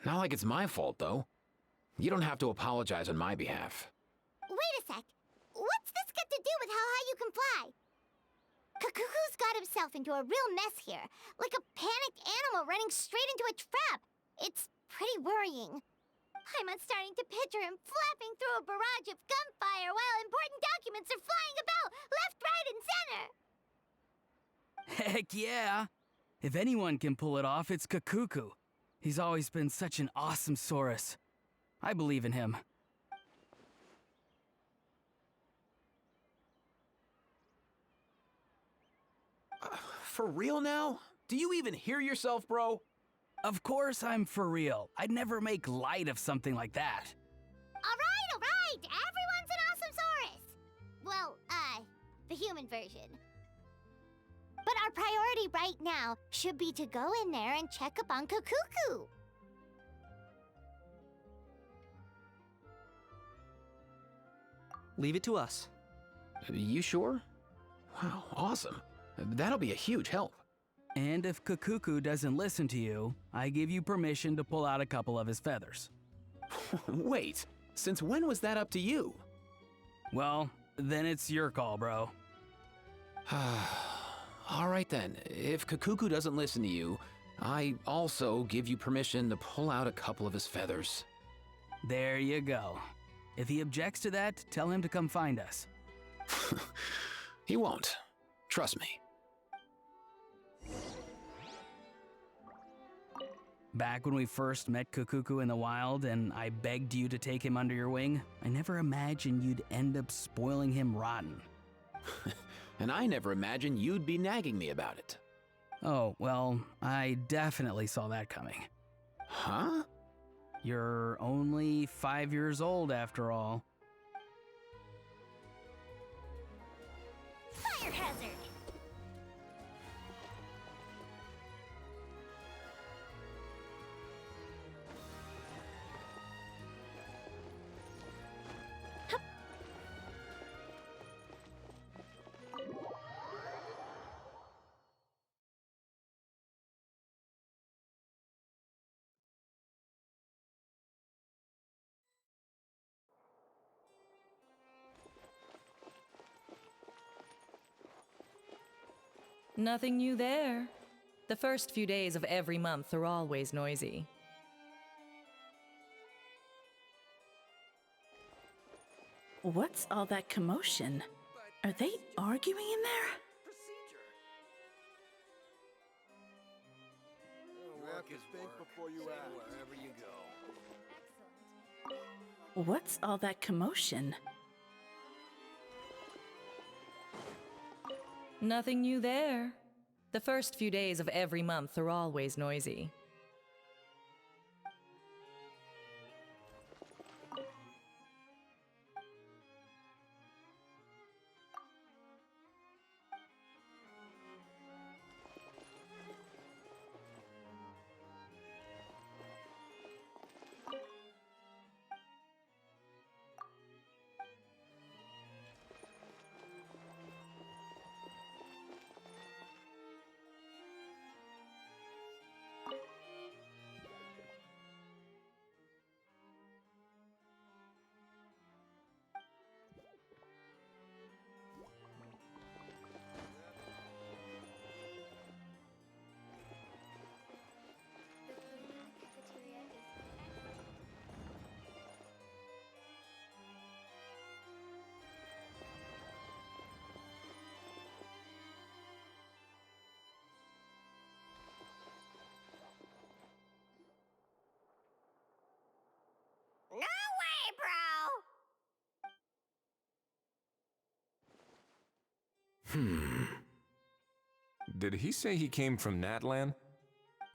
Not like it's my fault, though. You don't have to apologize on my behalf. Wait a sec. What's this got to do with how high you can fly? Kakuku's got himself into a real mess here, like a panicked animal running straight into a trap. It's pretty worrying. I'm starting to picture him flapping through a barrage of gunfire while important documents are flying about left, right, and center. Heck yeah! If anyone can pull it off, it's Kakuku. He's always been such an awesome Saurus. I believe in him. For real now? Do you even hear yourself, bro? Of course I'm for real. I'd never make light of something like that. All right. Everyone's an awesome Saurus. Well, the human version. But our priority right now should be to go in there and check up on Kakuku. Leave it to us. You sure? Wow, awesome. That'll be a huge help. And if Kakuku doesn't listen to you, I give you permission to pull out a couple of his feathers. Wait, since when was that up to you? Well, then it's your call, bro. All right then, if Kakuku doesn't listen to you, I also give you permission to pull out a couple of his feathers. There you go. If he objects to that, tell him to come find us. He won't. Trust me. Back when we first met Kakuku in the wild and I begged you to take him under your wing, I never imagined you'd end up spoiling him rotten. And I never imagined you'd be nagging me about it. Oh, well, I definitely saw that coming. Huh? You're only 5 years old after all. Fire hazard! Nothing new there. The first few days of every month are always noisy. What's all that commotion? Are they arguing in there? What's all that commotion? Nothing new there. The first few days of every month are always noisy. No way, bro! Did he say he came from Natlan?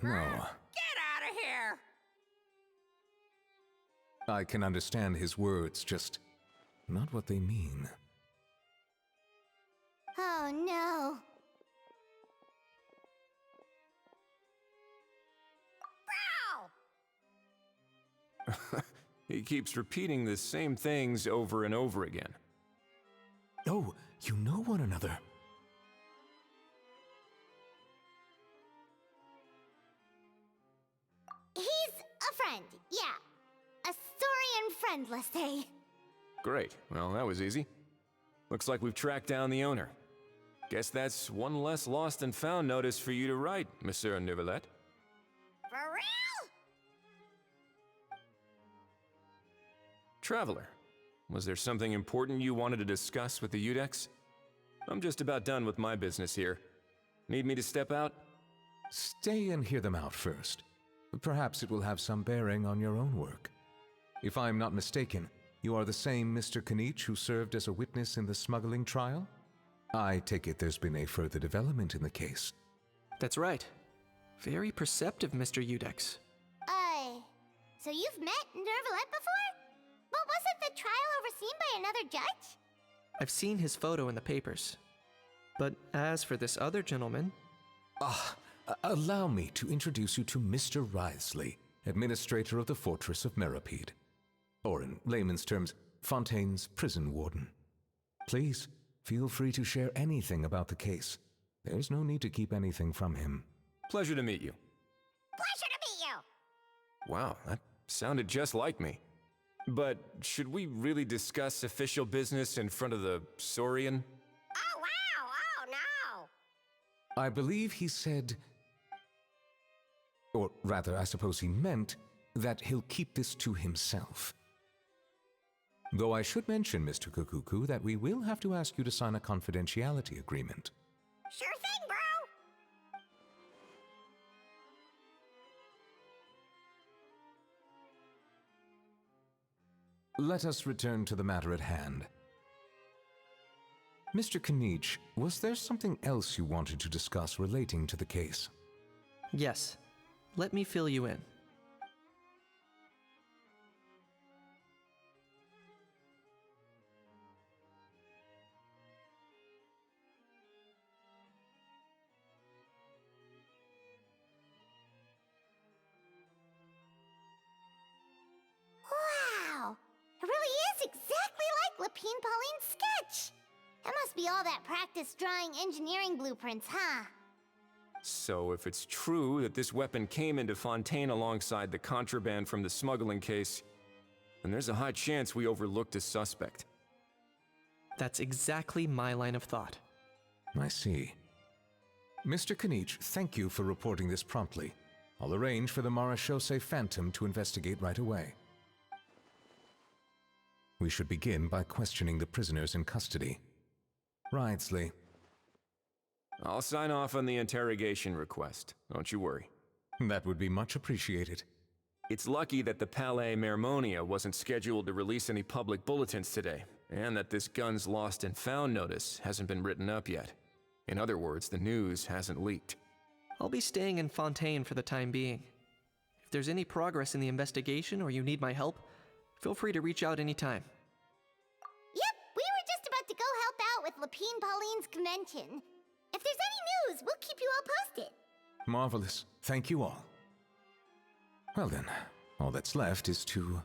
No. Get out of here! I can understand his words, just not what they mean. Oh no. Bro! He keeps repeating the same things over and over again. Oh, you know one another. He's a friend, yeah. A Saurian friend, let's say. Great. Well, that was easy. Looks like we've tracked down the owner. Guess that's one less lost and found notice for you to write, Monsieur Neuvillette. For real? Traveler, was there something important you wanted to discuss with the Udex? I'm just about done with my business here. Need me to step out? Stay and hear them out first. Perhaps it will have some bearing on your own work. If I'm not mistaken, you are the same Mr. Kanich who served as a witness in the smuggling trial? I take it there's been a further development in the case. That's right. Very perceptive, Mr. Udex. So you've met Neuvillette before? But wasn't the trial overseen by another judge? I've seen his photo in the papers. But as for this other gentleman... Allow me to introduce you to Mr. Wriothesley, administrator of the Fortress of Meripede. Or in layman's terms, Fontaine's prison warden. Please, feel free to share anything about the case. There's no need to keep anything from him. Pleasure to meet you. Pleasure to meet you! Wow, that sounded just like me. But should we really discuss official business in front of the Saurian? Oh, wow! Oh, no! I believe he said... Or rather, I suppose he meant that he'll keep this to himself. Though I should mention, Mr. Kukuku, that we will have to ask you to sign a confidentiality agreement. Sure thing, bro! Let us return to the matter at hand. Mr. Kanich, was there something else you wanted to discuss relating to the case? Yes. Let me fill you in. Wow! It really is exactly like Lapine Pauline's sketch! That must be all that practice drawing engineering blueprints, huh? So if it's true that this weapon came into Fontaine alongside the contraband from the smuggling case, then there's a high chance we overlooked a suspect. That's exactly my line of thought. I see. Mr. Kanich, thank you for reporting this promptly. I'll arrange for the Marechaussee Phantom to investigate right away. We should begin by questioning the prisoners in custody. Ridesley. I'll sign off on the interrogation request. Don't you worry. That would be much appreciated. It's lucky that the Palais Mermonia wasn't scheduled to release any public bulletins today, and that this guns lost and found notice hasn't been written up yet. In other words, the news hasn't leaked. I'll be staying in Fontaine for the time being. If there's any progress in the investigation or you need my help, feel free to reach out anytime. Yep, we were just about to go help out with Lapine Pauline's convention. If there's any news, we'll keep you all posted. Marvelous. Thank you all. Well then, all that's left is to...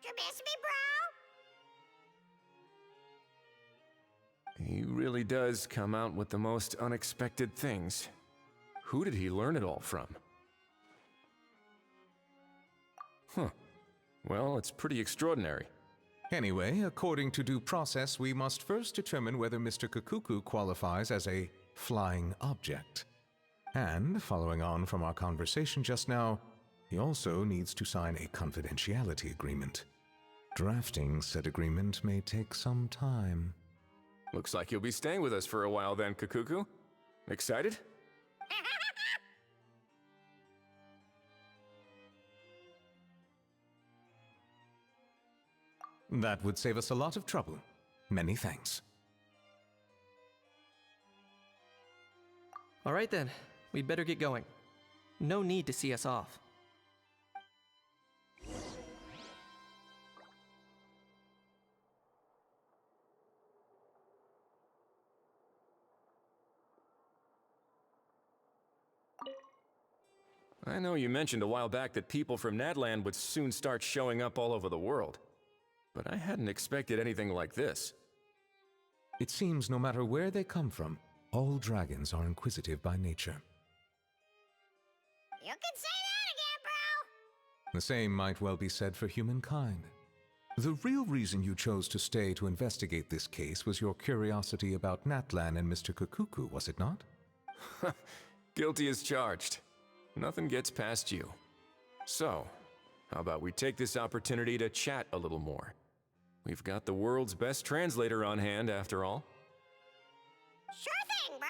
You miss me, bro? He really does come out with the most unexpected things. Who did he learn it all from? Huh. Well, it's pretty extraordinary. Anyway, according to due process, we must first determine whether Mr. Kakuku qualifies as a flying object. And, following on from our conversation just now, he also needs to sign a confidentiality agreement. Drafting said agreement may take some time. Looks like you'll be staying with us for a while then, Kakuku. Excited? That would save us a lot of trouble. Many thanks. All right then, we'd better get going. No need to see us off. I know you mentioned a while back that people from Nadland would soon start showing up all over the world. But I hadn't expected anything like this. It seems no matter where they come from, all dragons are inquisitive by nature. You can say that again, bro! The same might well be said for humankind. The real reason you chose to stay to investigate this case was your curiosity about Natlan and Mr. Kakuku, was it not? Guilty as charged. Nothing gets past you. So, how about we take this opportunity to chat a little more? We've got the world's best translator on hand, after all. Sure thing, bro!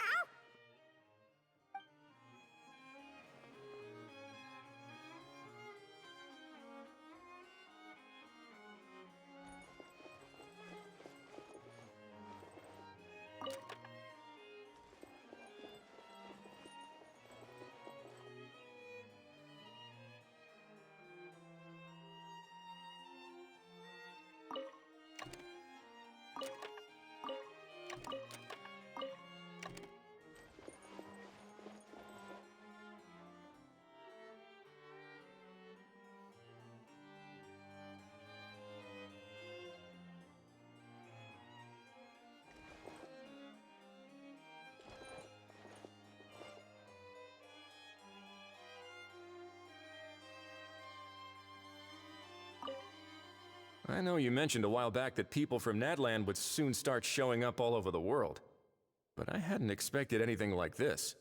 I know you mentioned a while back that people from Nadland would soon start showing up all over the world. But I hadn't expected anything like this.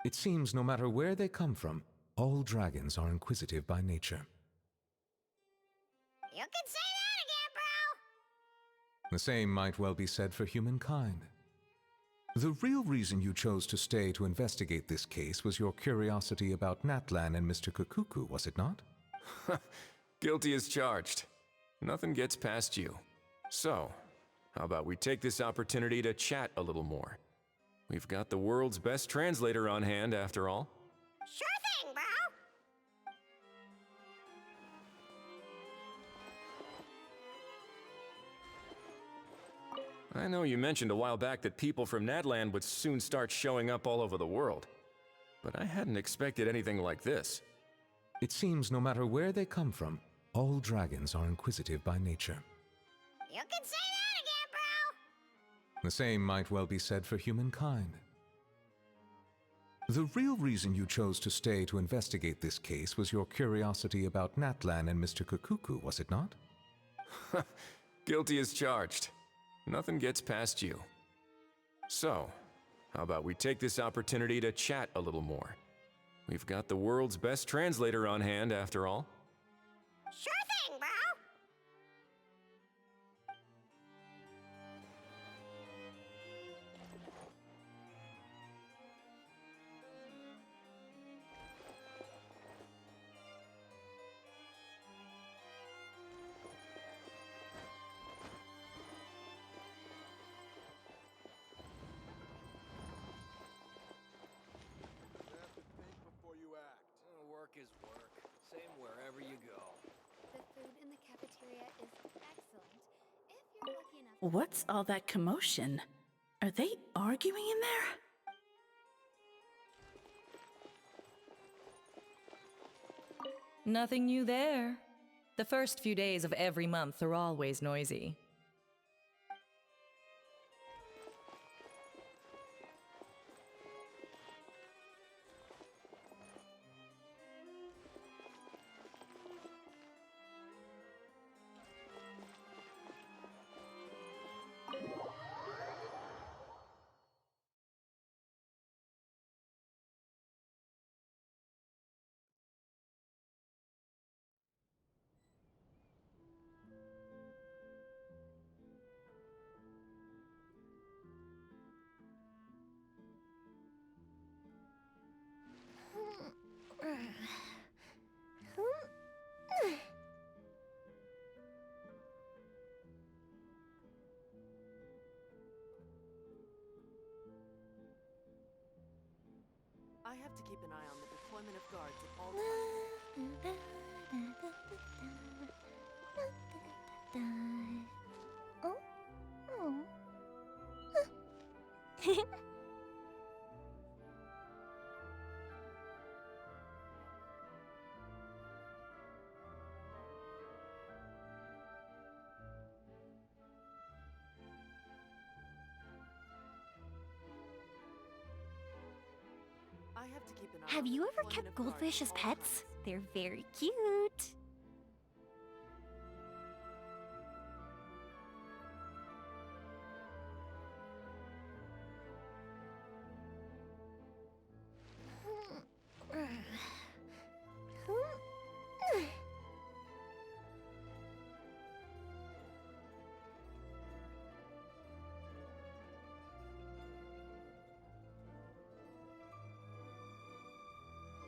It seems no matter where they come from, all dragons are inquisitive by nature. You can say that again, bro! The same might well be said for humankind. The real reason you chose to stay to investigate this case was your curiosity about Natlan and Mr. Kakuku, was it not? Guilty as charged. Nothing gets past you. So, how about we take this opportunity to chat a little more? We've got the world's best translator on hand, after all. Sure thing, bro! I know you mentioned a while back that people from Nadland would soon start showing up all over the world. But I hadn't expected anything like this. It seems no matter where they come from, all dragons are inquisitive by nature. You can say that again, bro! The same might well be said for humankind. The real reason you chose to stay to investigate this case was your curiosity about Natlan and Mr. Kakuku, was it not? Guilty as charged. Nothing gets past you. So, how about we take this opportunity to chat a little more? We've got the world's best translator on hand, after all. Sure thing, bro. Work is work. Same wherever you go. The food in the cafeteria is excellent. If you're lucky enough. What's all that commotion? Are they arguing in there? Nothing new there. The first few days of every month are always noisy. I have to keep an eye on the deployment of guards at all times. I have to keep an eye Have on you the ever deployment kept of guards goldfish at as all pets? times. They're very cute.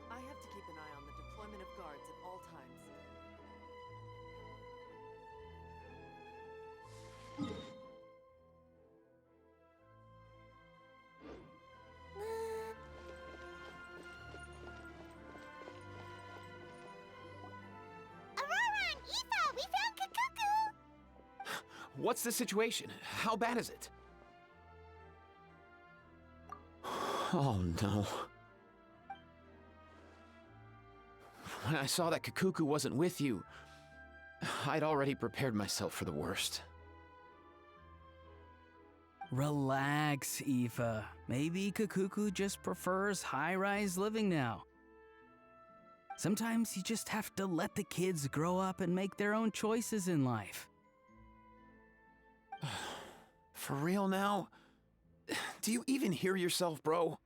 I have to keep an eye on the deployment of guards at all times. Aurora and Aoife, we found Kakuku! What's the situation? How bad is it? Oh no. When I saw that Kakuku wasn't with you, I'd already prepared myself for the worst. Relax, Aoife. Maybe Kakuku just prefers high-rise living now. Sometimes you just have to let the kids grow up and make their own choices in life. For real now? Do you even hear yourself, bro?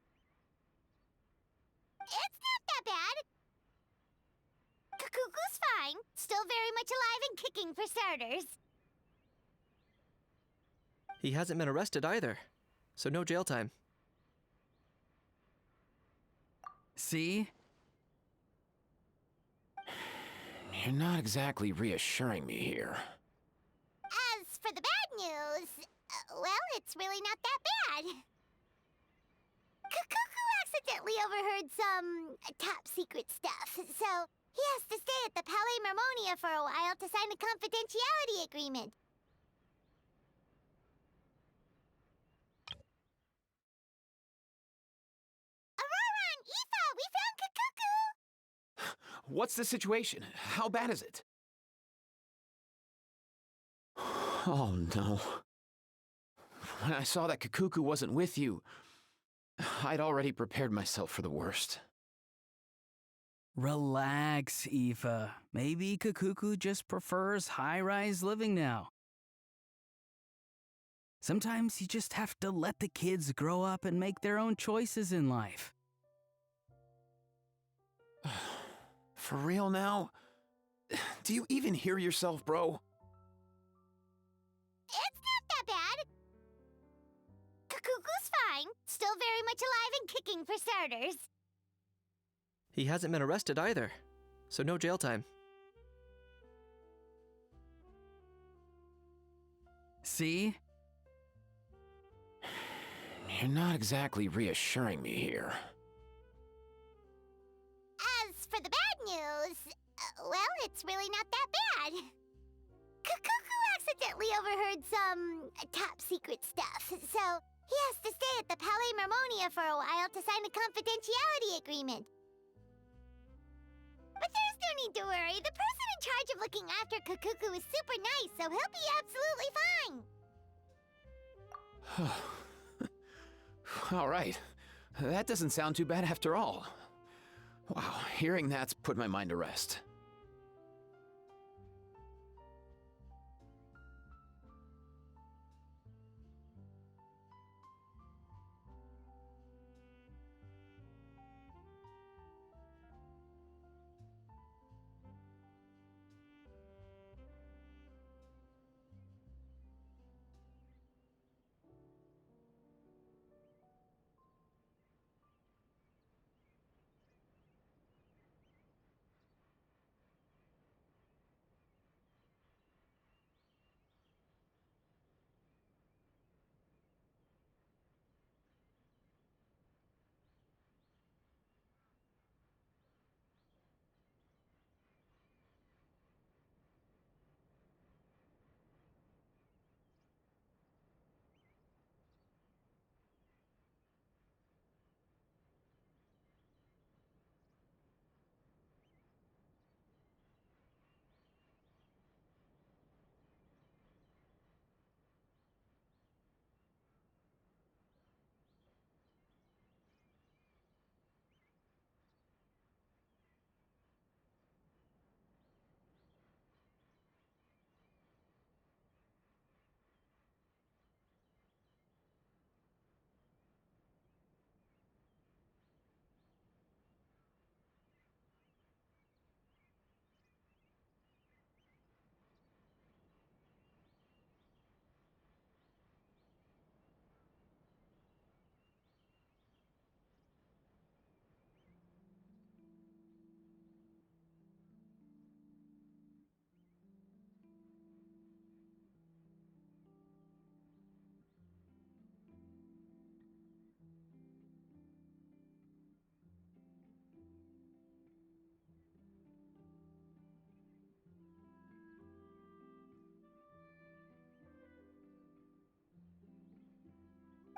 It's not that bad. Kakuku's fine. Still very much alive and kicking for starters. He hasn't been arrested either, so no jail time. See? You're not exactly reassuring me here. As for the bad news, well, it's really not that bad. Kakuku accidentally overheard some top secret stuff, so he has to stay at the Palais Mermonia for a while to sign a confidentiality agreement. Aurora and Aoife, we found Kakuku! What's the situation? How bad is it? Oh no. When I saw that Kakuku wasn't with you, I'd already prepared myself for the worst. Relax, Aoife. Maybe Kakuku just prefers high-rise living now. Sometimes you just have to let the kids grow up and make their own choices in life. For real now? Do you even hear yourself, bro? It's not that bad. Kakuku's fine. Still very much alive and kicking for starters. He hasn't been arrested either, so no jail time. See? You're not exactly reassuring me here. As for the bad news, well, it's really not that bad. Kakuku accidentally overheard some top secret stuff, so he has to stay at the Palais Marmonia for a while to sign a confidentiality agreement. But there's no need to worry. The person in charge of looking after Kakuku is super nice, so he'll be absolutely fine. All right. That doesn't sound too bad after all. Wow, hearing that's put my mind to rest.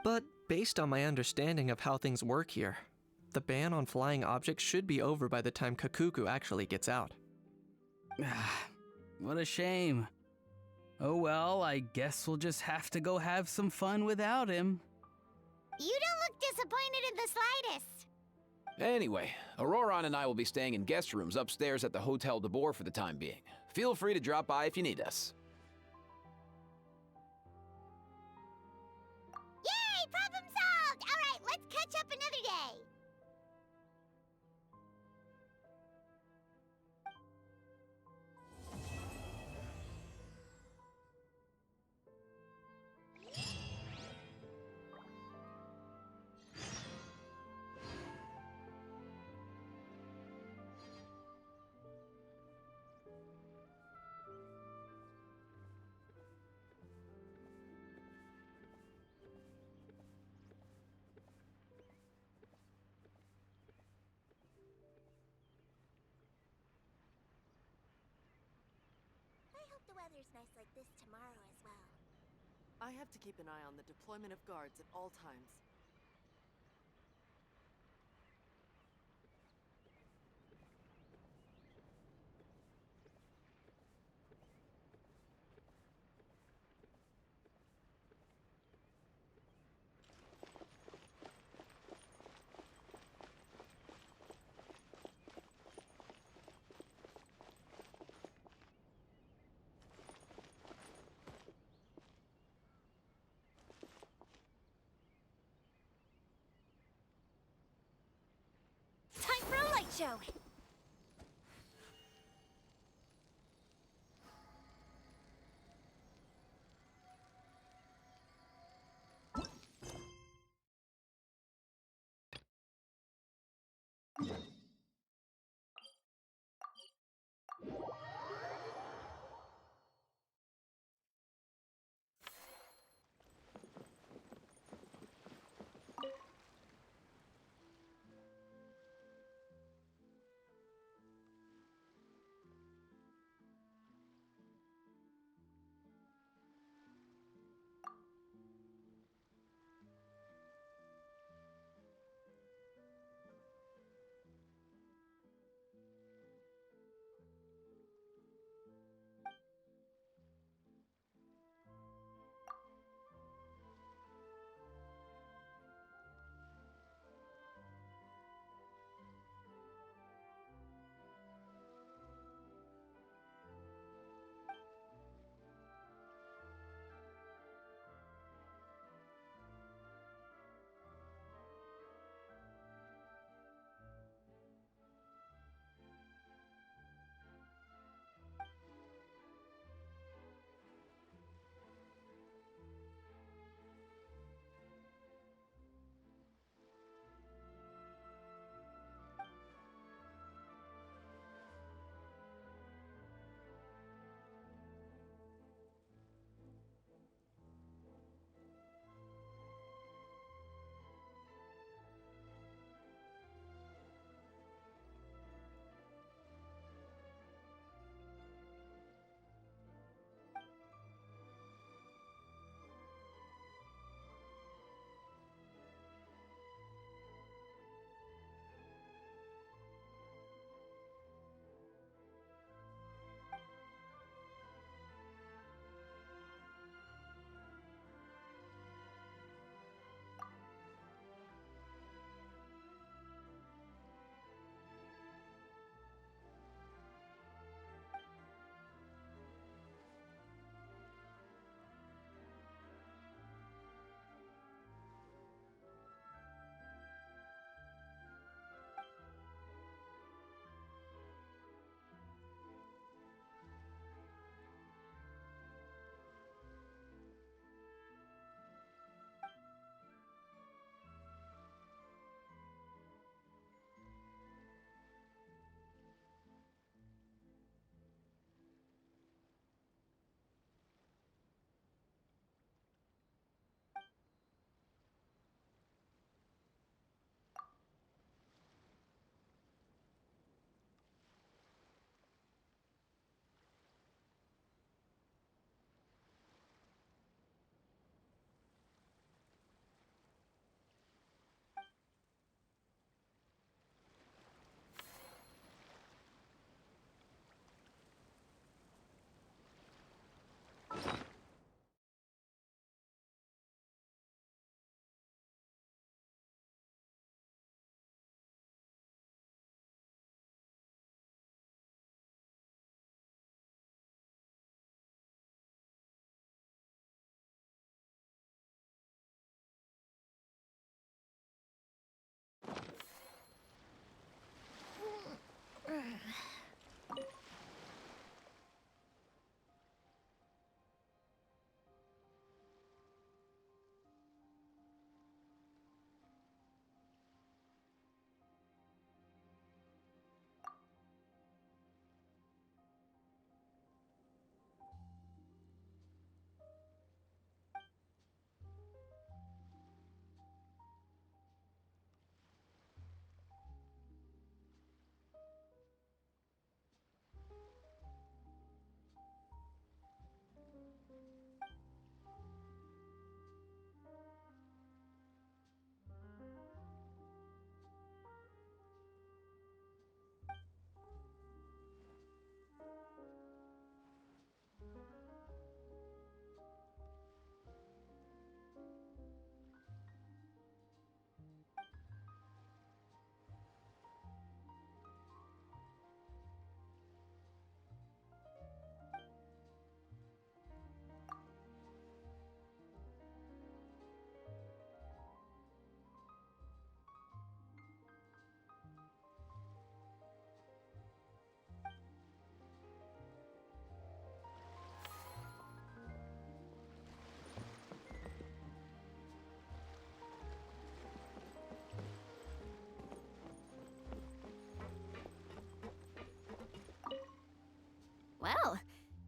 But based on my understanding of how things work here, the ban on flying objects should be over by the time Kakuku actually gets out. What a shame. Oh well, I guess we'll just have to go have some fun without him. You don't look disappointed in the slightest. Anyway, Auroron and I will be staying in guest rooms upstairs at the Hotel de Boer for the time being. Feel free to drop by if you need us. Yay! Problem solved! Alright, let's catch up another day. I hope the weather's nice like this tomorrow as well. I have to keep an eye on the deployment of guards at all times. go.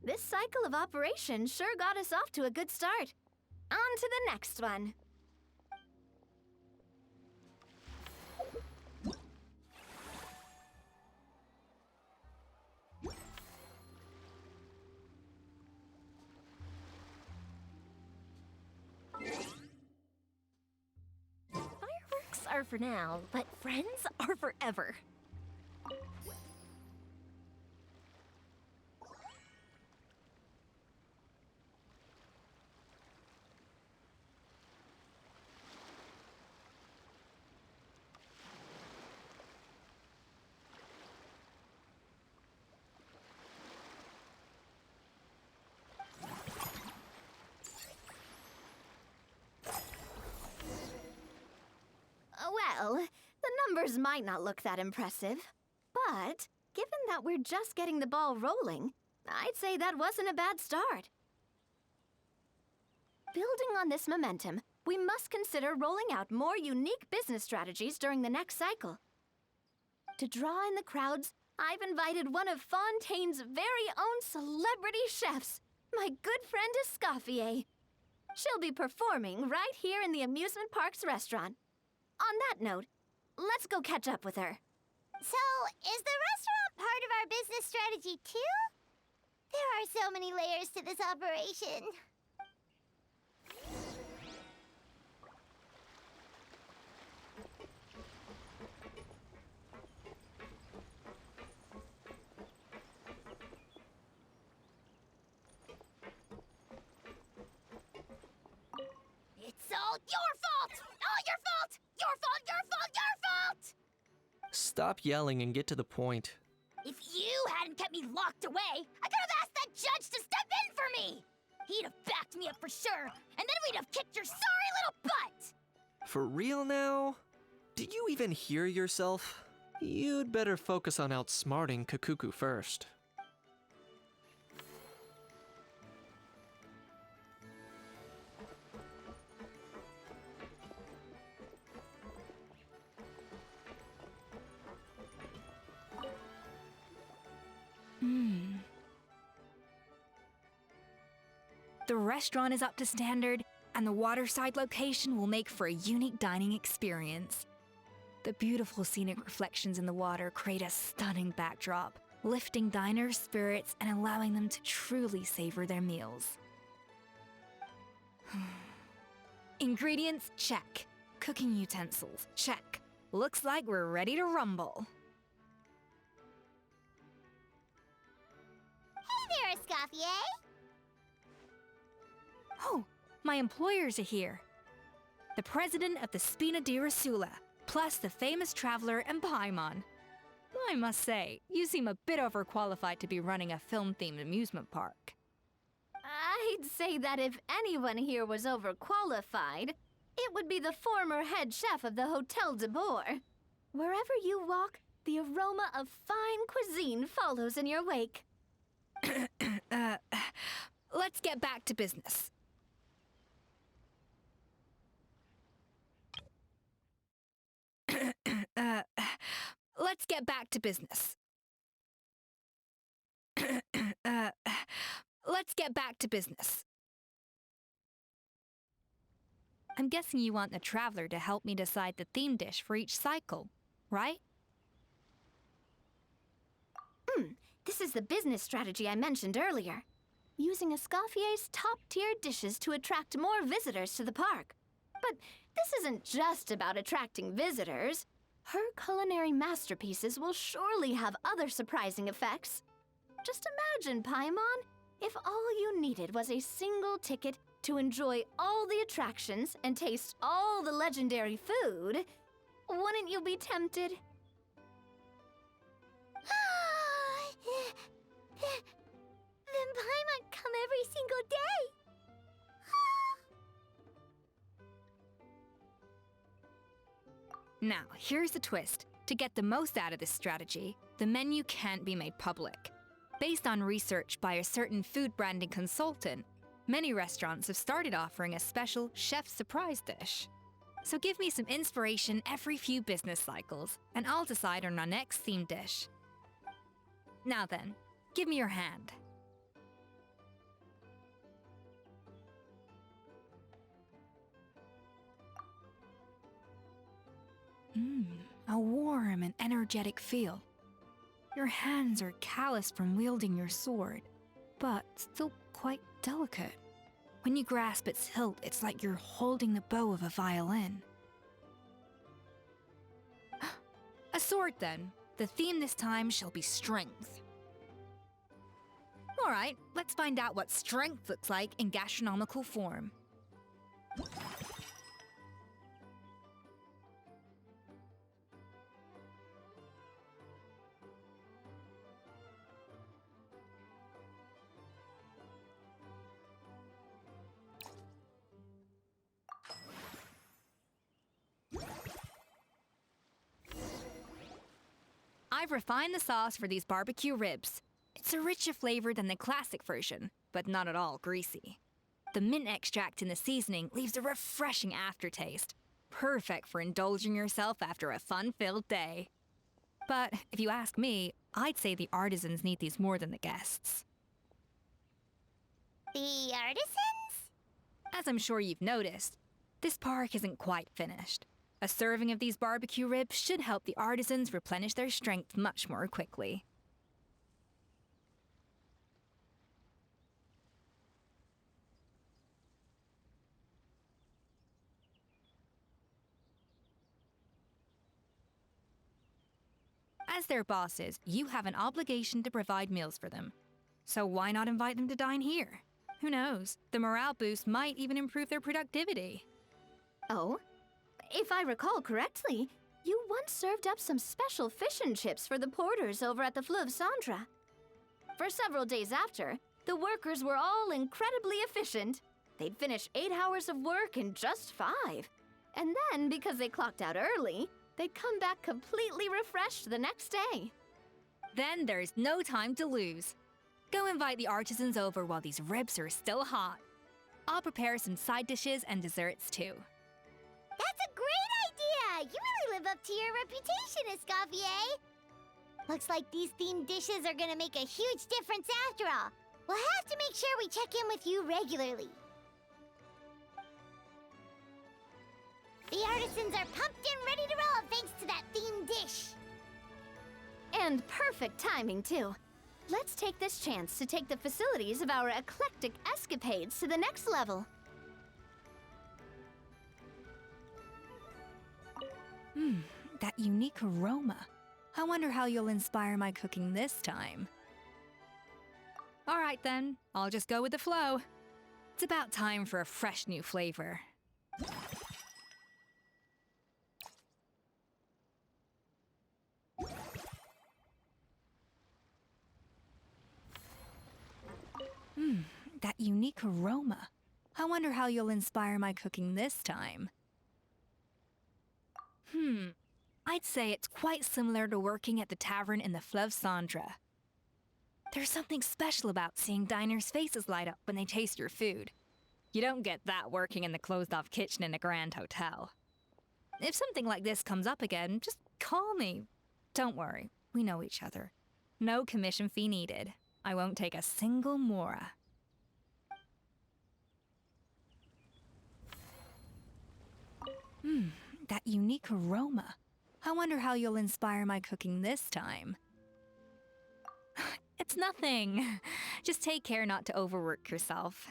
This cycle of operation sure got us off to a good start. On to the next one. Fireworks are for now, but friends are forever. Well, the numbers might not look that impressive, but given that we're just getting the ball rolling, I'd say that wasn't a bad start. Building on this momentum, we must consider rolling out more unique business strategies during the next cycle. To draw in the crowds, I've invited one of Fontaine's very own celebrity chefs, my good friend Escoffier. She'll be performing right here in the amusement park's restaurant. On that note, let's go catch up with her. So, is the restaurant part of our business strategy too? There are so many layers to this operation. It's all your fault! All your fault! Your fault, your fault, your fault! Stop yelling and get to the point. If you hadn't kept me locked away, I could have asked that judge to step in for me! He'd have backed me up for sure, and then we'd have kicked your sorry little butt! For real now? Did you even hear yourself? You'd better focus on outsmarting Kakuku first. The restaurant is up to standard, and the waterside location will make for a unique dining experience. The beautiful scenic reflections in the water create a stunning backdrop, lifting diners' spirits and allowing them to truly savor their meals. Ingredients, check. Cooking utensils, check. Looks like we're ready to rumble. Hey there, Escoffier! Oh, my employers are here. The president of the Spina di Rasula, plus the famous traveler and Paimon. I must say, you seem a bit overqualified to be running a film-themed amusement park. I'd say that if anyone here was overqualified, it would be the former head chef of the Hotel de Boer. Wherever you walk, the aroma of fine cuisine follows in your wake. Let's get back to business. Let's get back to business. Let's get back to business. I'm guessing you want the traveler to help me decide the theme dish for each cycle, right? This is the business strategy I mentioned earlier. Using Escoffier's top-tier dishes to attract more visitors to the park. But this isn't just about attracting visitors. Her culinary masterpieces will surely have other surprising effects. Just imagine, Paimon, if all you needed was a single ticket to enjoy all the attractions and taste all the legendary food. Wouldn't you be tempted? Then Paimon come every single day! Now, here's the twist. To get the most out of this strategy, the menu can't be made public. Based on research by a certain food branding consultant, many restaurants have started offering a special chef surprise dish. So give me some inspiration every few business cycles, and I'll decide on our next theme dish. Now then, give me your hand. A warm and energetic feel. Your hands are calloused from wielding your sword, but still quite delicate. When you grasp its hilt, it's like you're holding the bow of a violin. A sword, then. The theme this time shall be strength. Alright, let's find out what strength looks like in gastronomical form. I've refined the sauce for these barbecue ribs. It's a richer flavor than the classic version, but not at all greasy. The mint extract in the seasoning leaves a refreshing aftertaste, perfect for indulging yourself after a fun-filled day. But if you ask me, I'd say the artisans need these more than the guests. The artisans? As I'm sure you've noticed, this park isn't quite finished. A serving of these barbecue ribs should help the artisans replenish their strength much more quickly. As their bosses, you have an obligation to provide meals for them. So why not invite them to dine here? Who knows? The morale boost might even improve their productivity. Oh? If I recall correctly, you once served up some special fish and chips for the porters over at the Fleuve Centre. For several days after, the workers were all incredibly efficient. They'd finish 8 hours of work in just 5. And then, because they clocked out early, they'd come back completely refreshed the next day. Then there's no time to lose. Go invite the artisans over while these ribs are still hot. I'll prepare some side dishes and desserts too. That's a great idea! You really live up to your reputation, Escoffier! Looks like these themed dishes are gonna make a huge difference after all. We'll have to make sure we check in with you regularly. The artisans are pumped and ready to roll thanks to that themed dish. And perfect timing, too. Let's take this chance to take the facilities of our eclectic escapades to the next level. That unique aroma. I wonder how you'll inspire my cooking this time. All right then, I'll just go with the flow. It's about time for a fresh new flavor. That unique aroma. I wonder how you'll inspire my cooking this time. I'd say it's quite similar to working at the tavern in the Fleuve Centre. There's something special about seeing diners' faces light up when they taste your food. You don't get that working in the closed-off kitchen in a grand hotel. If something like this comes up again, just call me. Don't worry, we know each other. No commission fee needed. I won't take a single mora. That unique aroma. I wonder how you'll inspire my cooking this time. It's nothing. Just take care not to overwork yourself.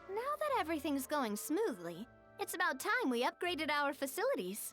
Now that everything's going smoothly, it's about time we upgraded our facilities.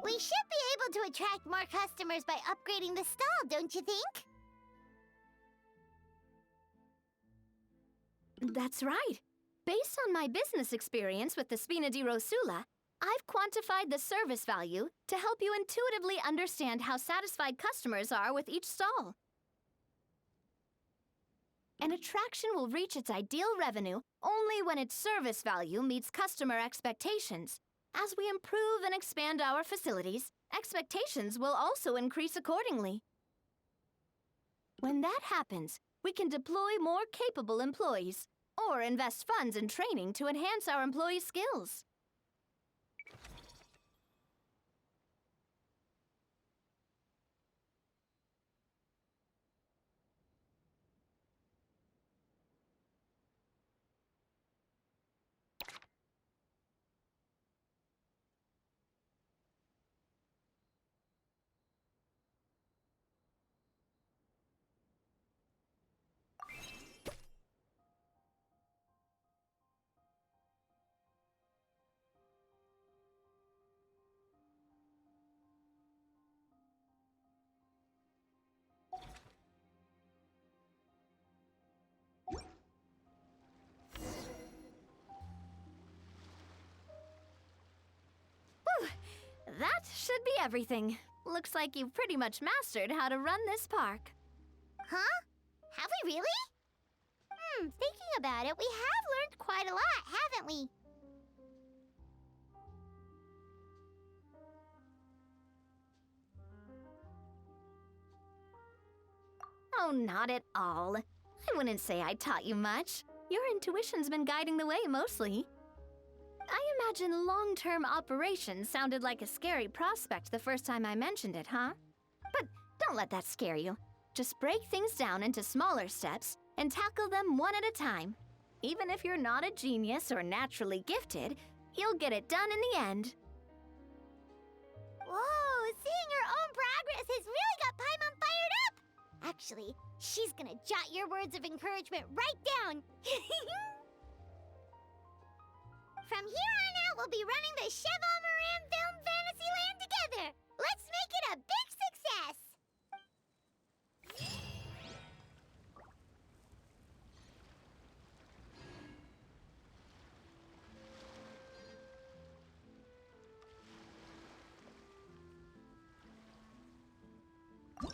We should be able to attract more customers by upgrading the stall, don't you think? That's right. Based on my business experience with the Spina di Rosula, I've quantified the service value to help you intuitively understand how satisfied customers are with each stall. An attraction will reach its ideal revenue only when its service value meets customer expectations. As we improve and expand our facilities, expectations will also increase accordingly. When that happens, we can deploy more capable employees or invest funds in training to enhance our employees' skills. That should be everything. Looks like you've pretty much mastered how to run this park. Huh? Have we really? Thinking about it, we have learned quite a lot, haven't we? Oh, not at all. I wouldn't say I taught you much. Your intuition's been guiding the way mostly. I imagine long-term operations sounded like a scary prospect the first time I mentioned it, huh? But don't let that scare you. Just break things down into smaller steps and tackle them one at a time. Even if you're not a genius or naturally gifted, you'll get it done in the end. Whoa, seeing her own progress has really got Paimon fired up! Actually, she's gonna jot your words of encouragement right down. From here on out, we'll be running the Cheval Moran Film Fantasyland together! Let's make it a big success!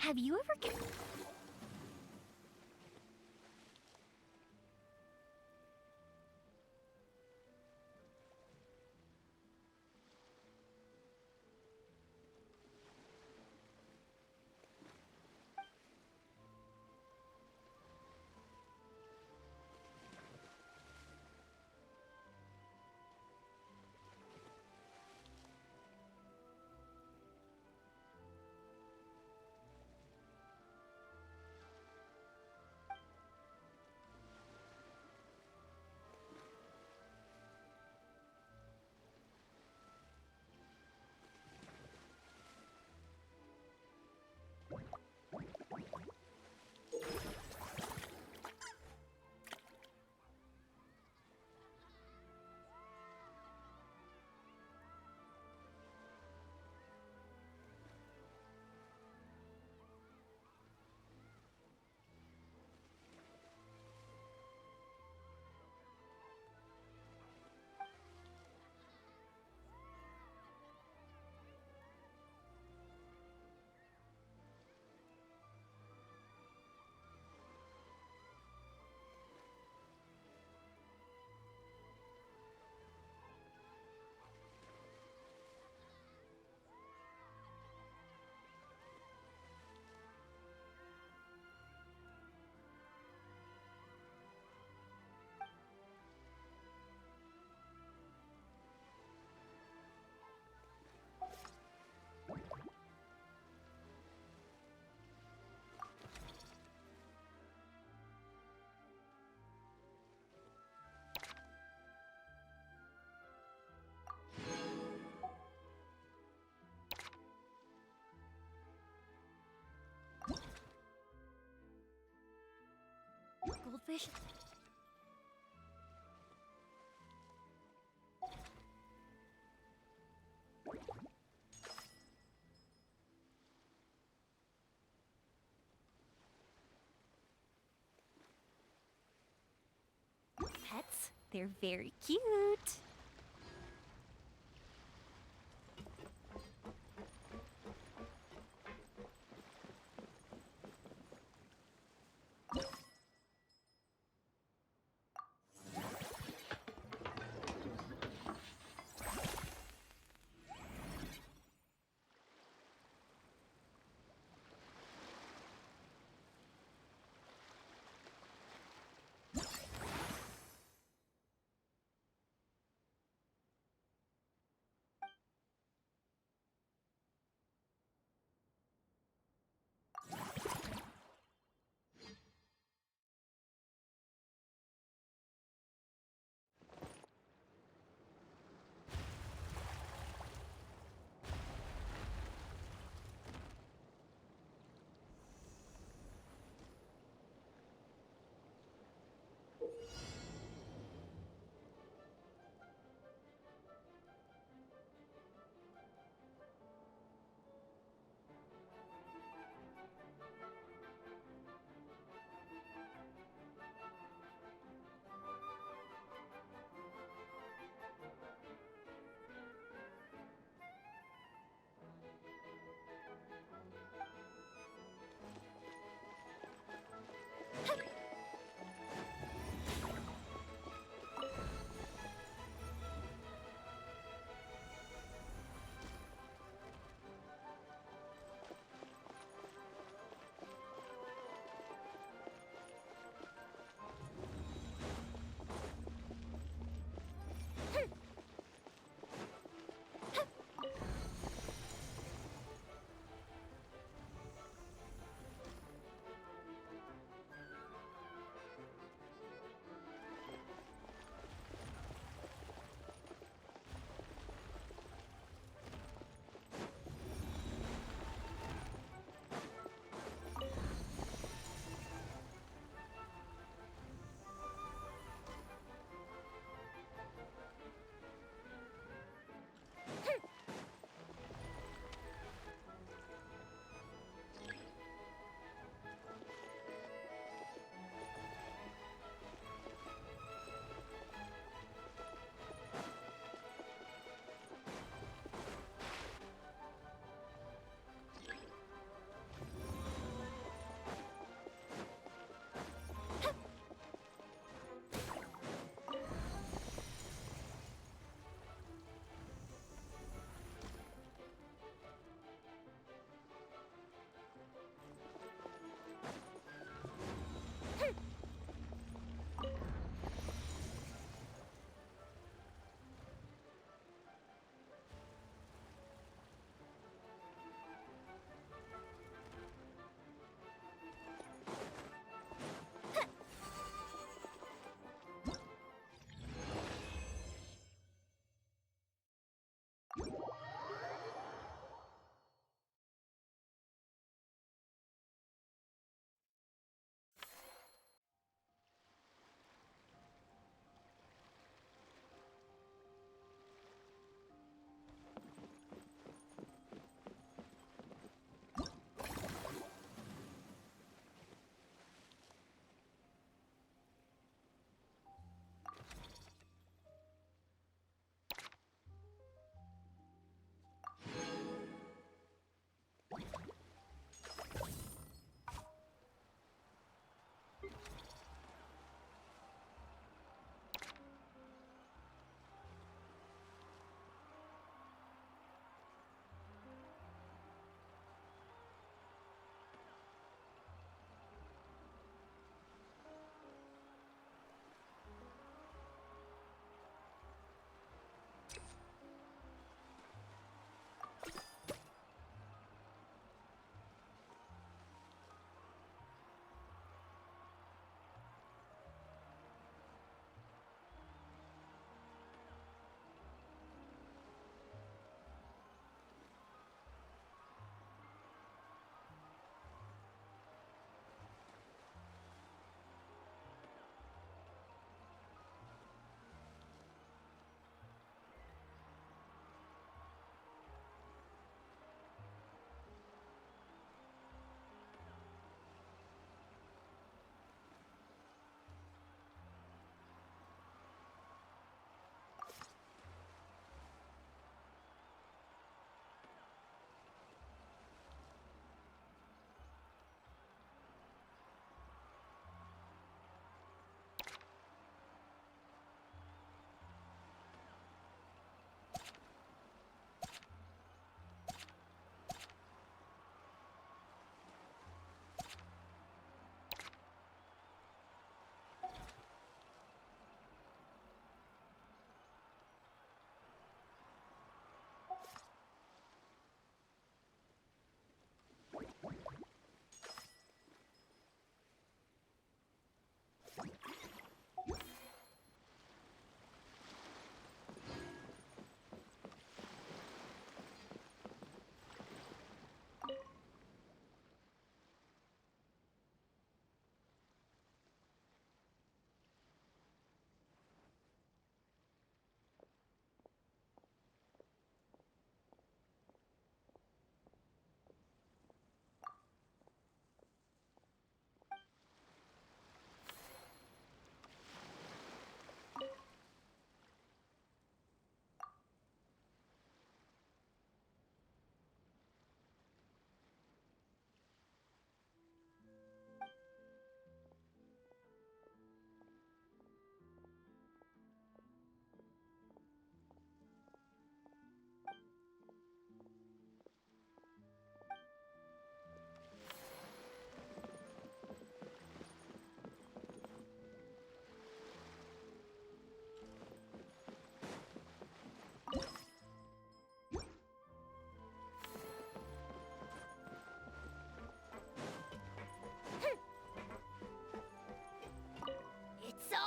Have you ever goldfish? They're very cute.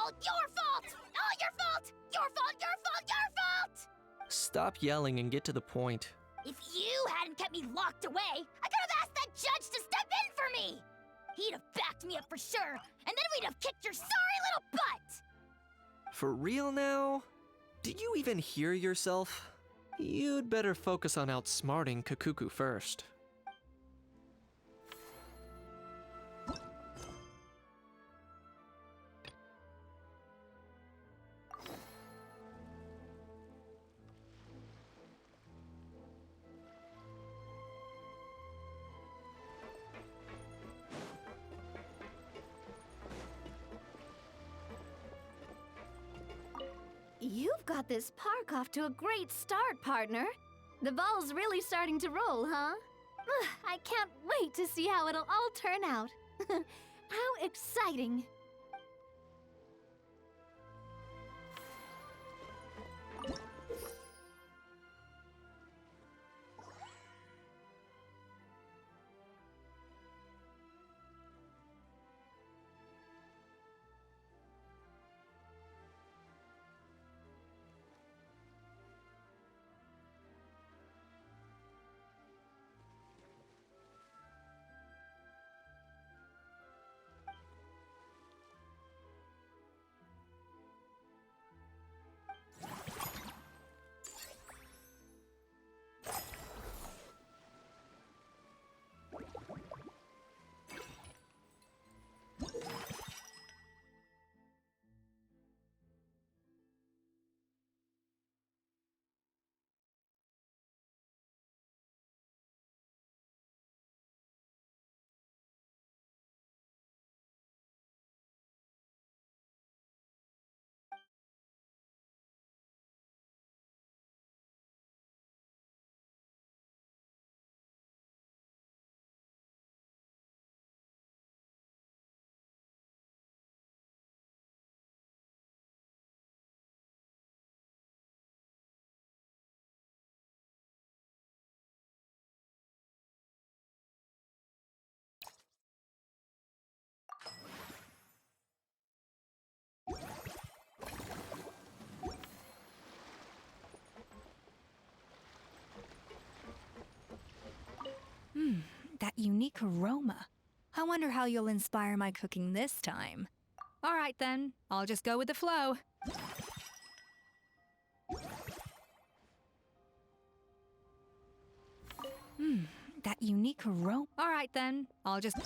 All your fault! All your fault! Your fault, your fault, your fault! Stop yelling and get to the point. If you hadn't kept me locked away, I could have asked that judge to step in for me! He'd have backed me up for sure, and then we'd have kicked your sorry little butt! For real now? Did you even hear yourself? You'd better focus on outsmarting Kakuku first. You've got this park off to a great start, partner. The ball's really starting to roll, huh? I can't wait to see how it'll all turn out. How exciting! That unique aroma. I wonder how you'll inspire my cooking this time. All right then, I'll just go with the flow. That unique aroma. All right then, I'll just...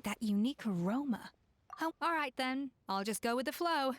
that unique aroma. Oh, alright then. I'll just go with the flow.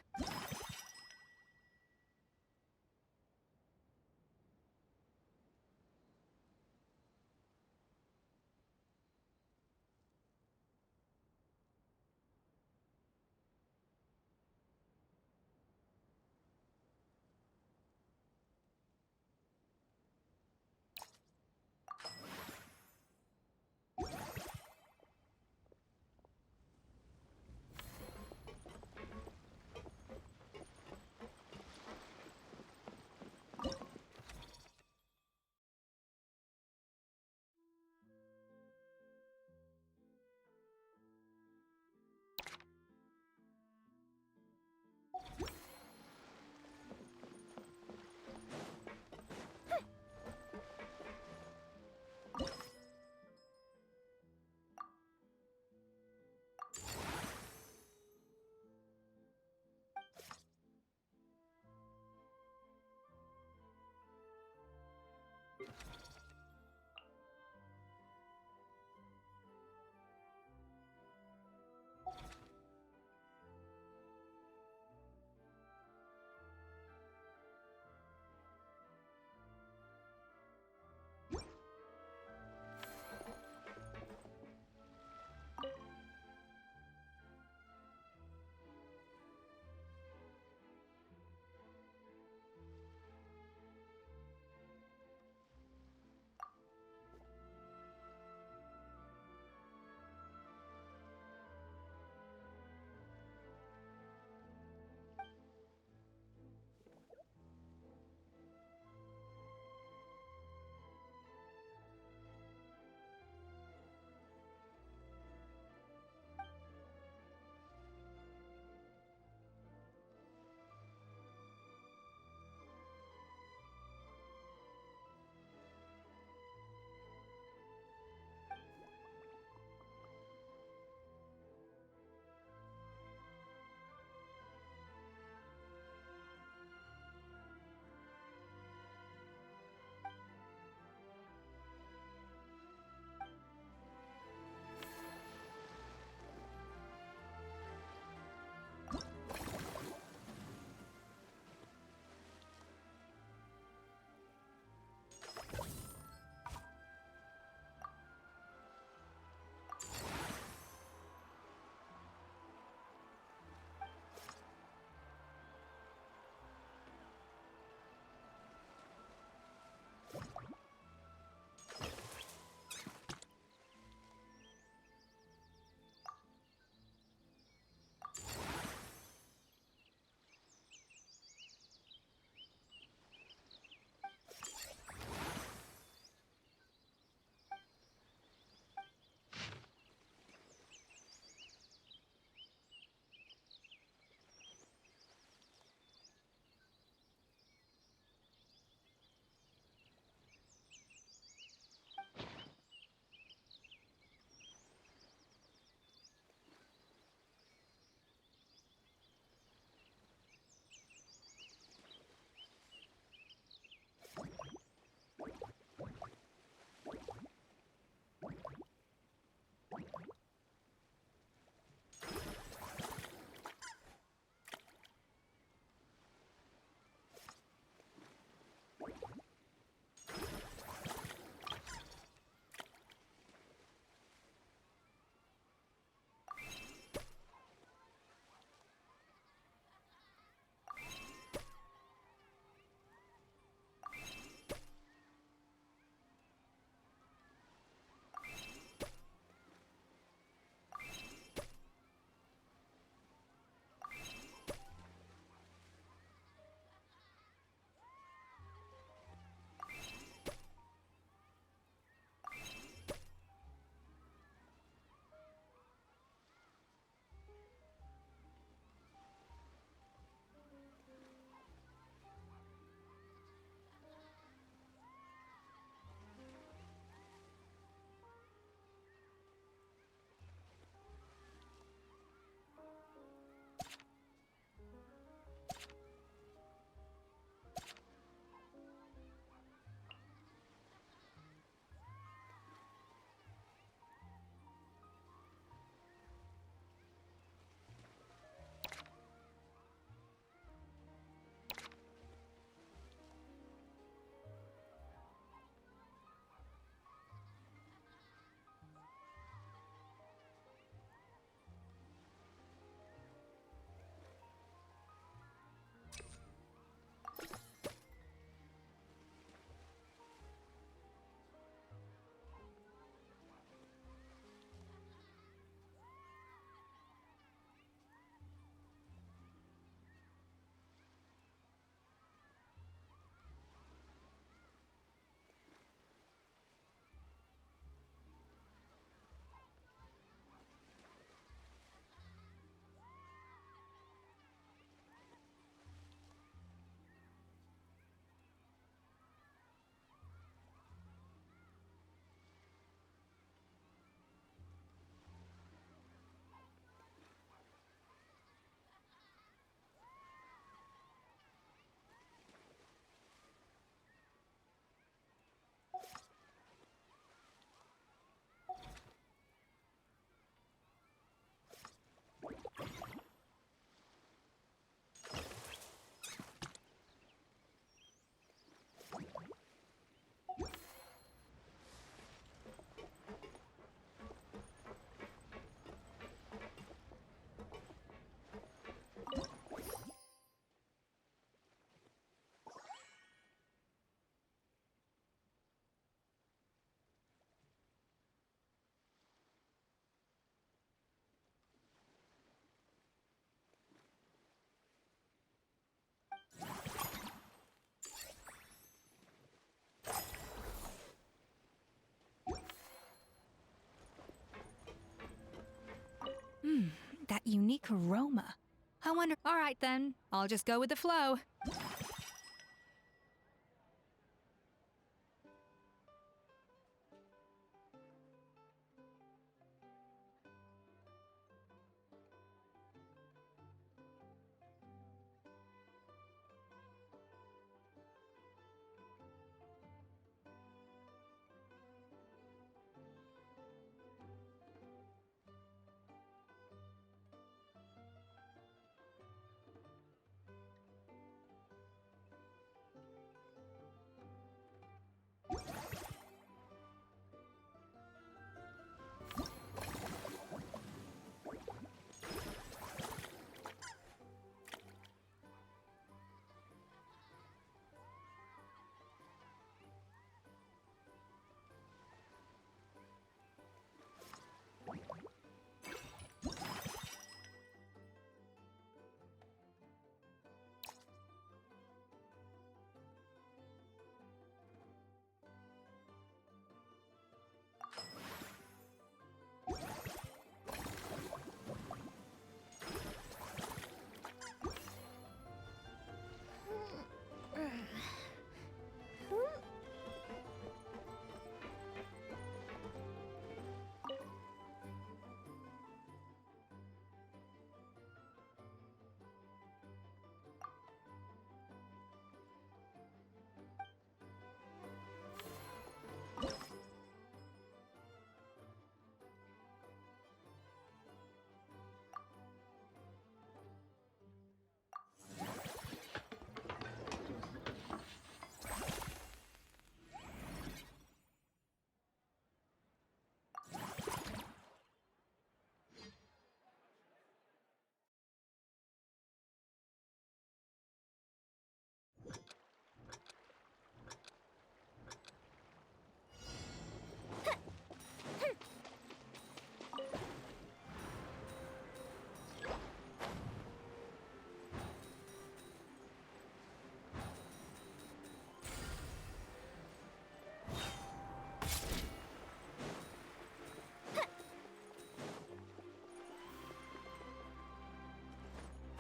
that unique aroma. I wonder. Alright then, I'll just go with the flow.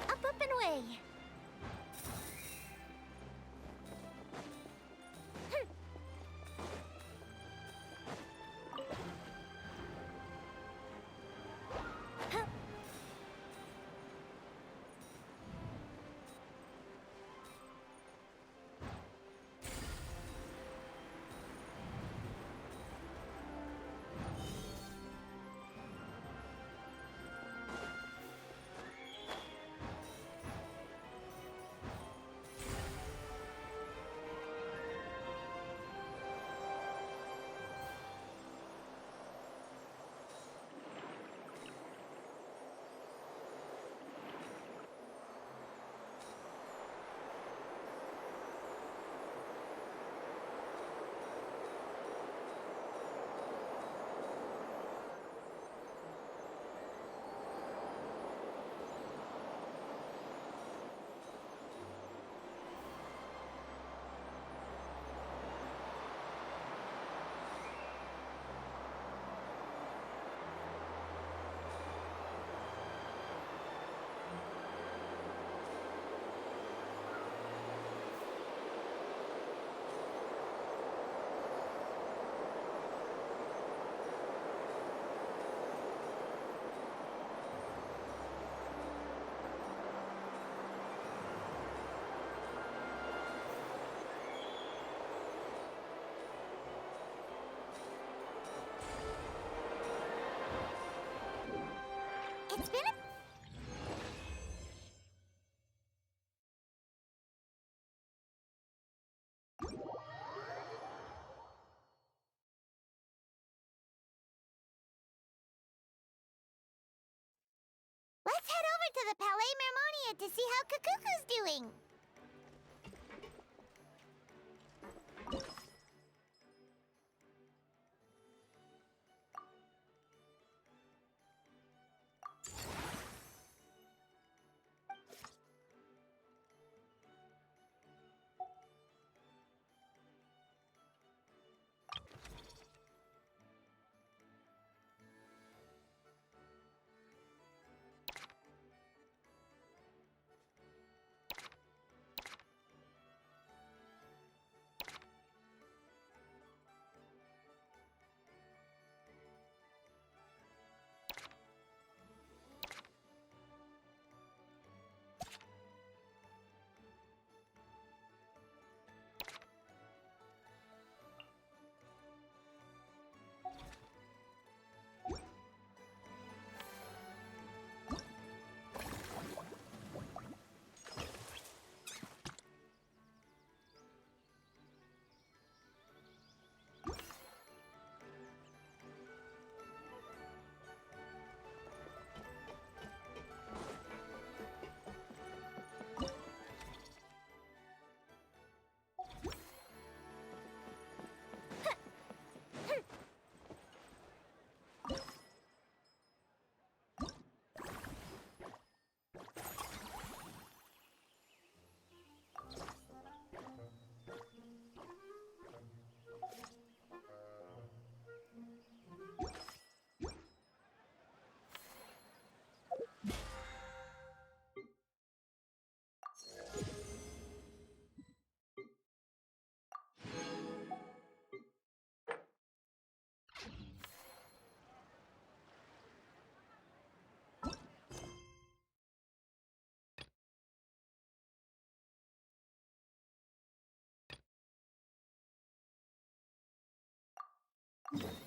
Up and away. It's been a... Let's head over to the Palais Mermonia to see how Kakuku's doing. Huh?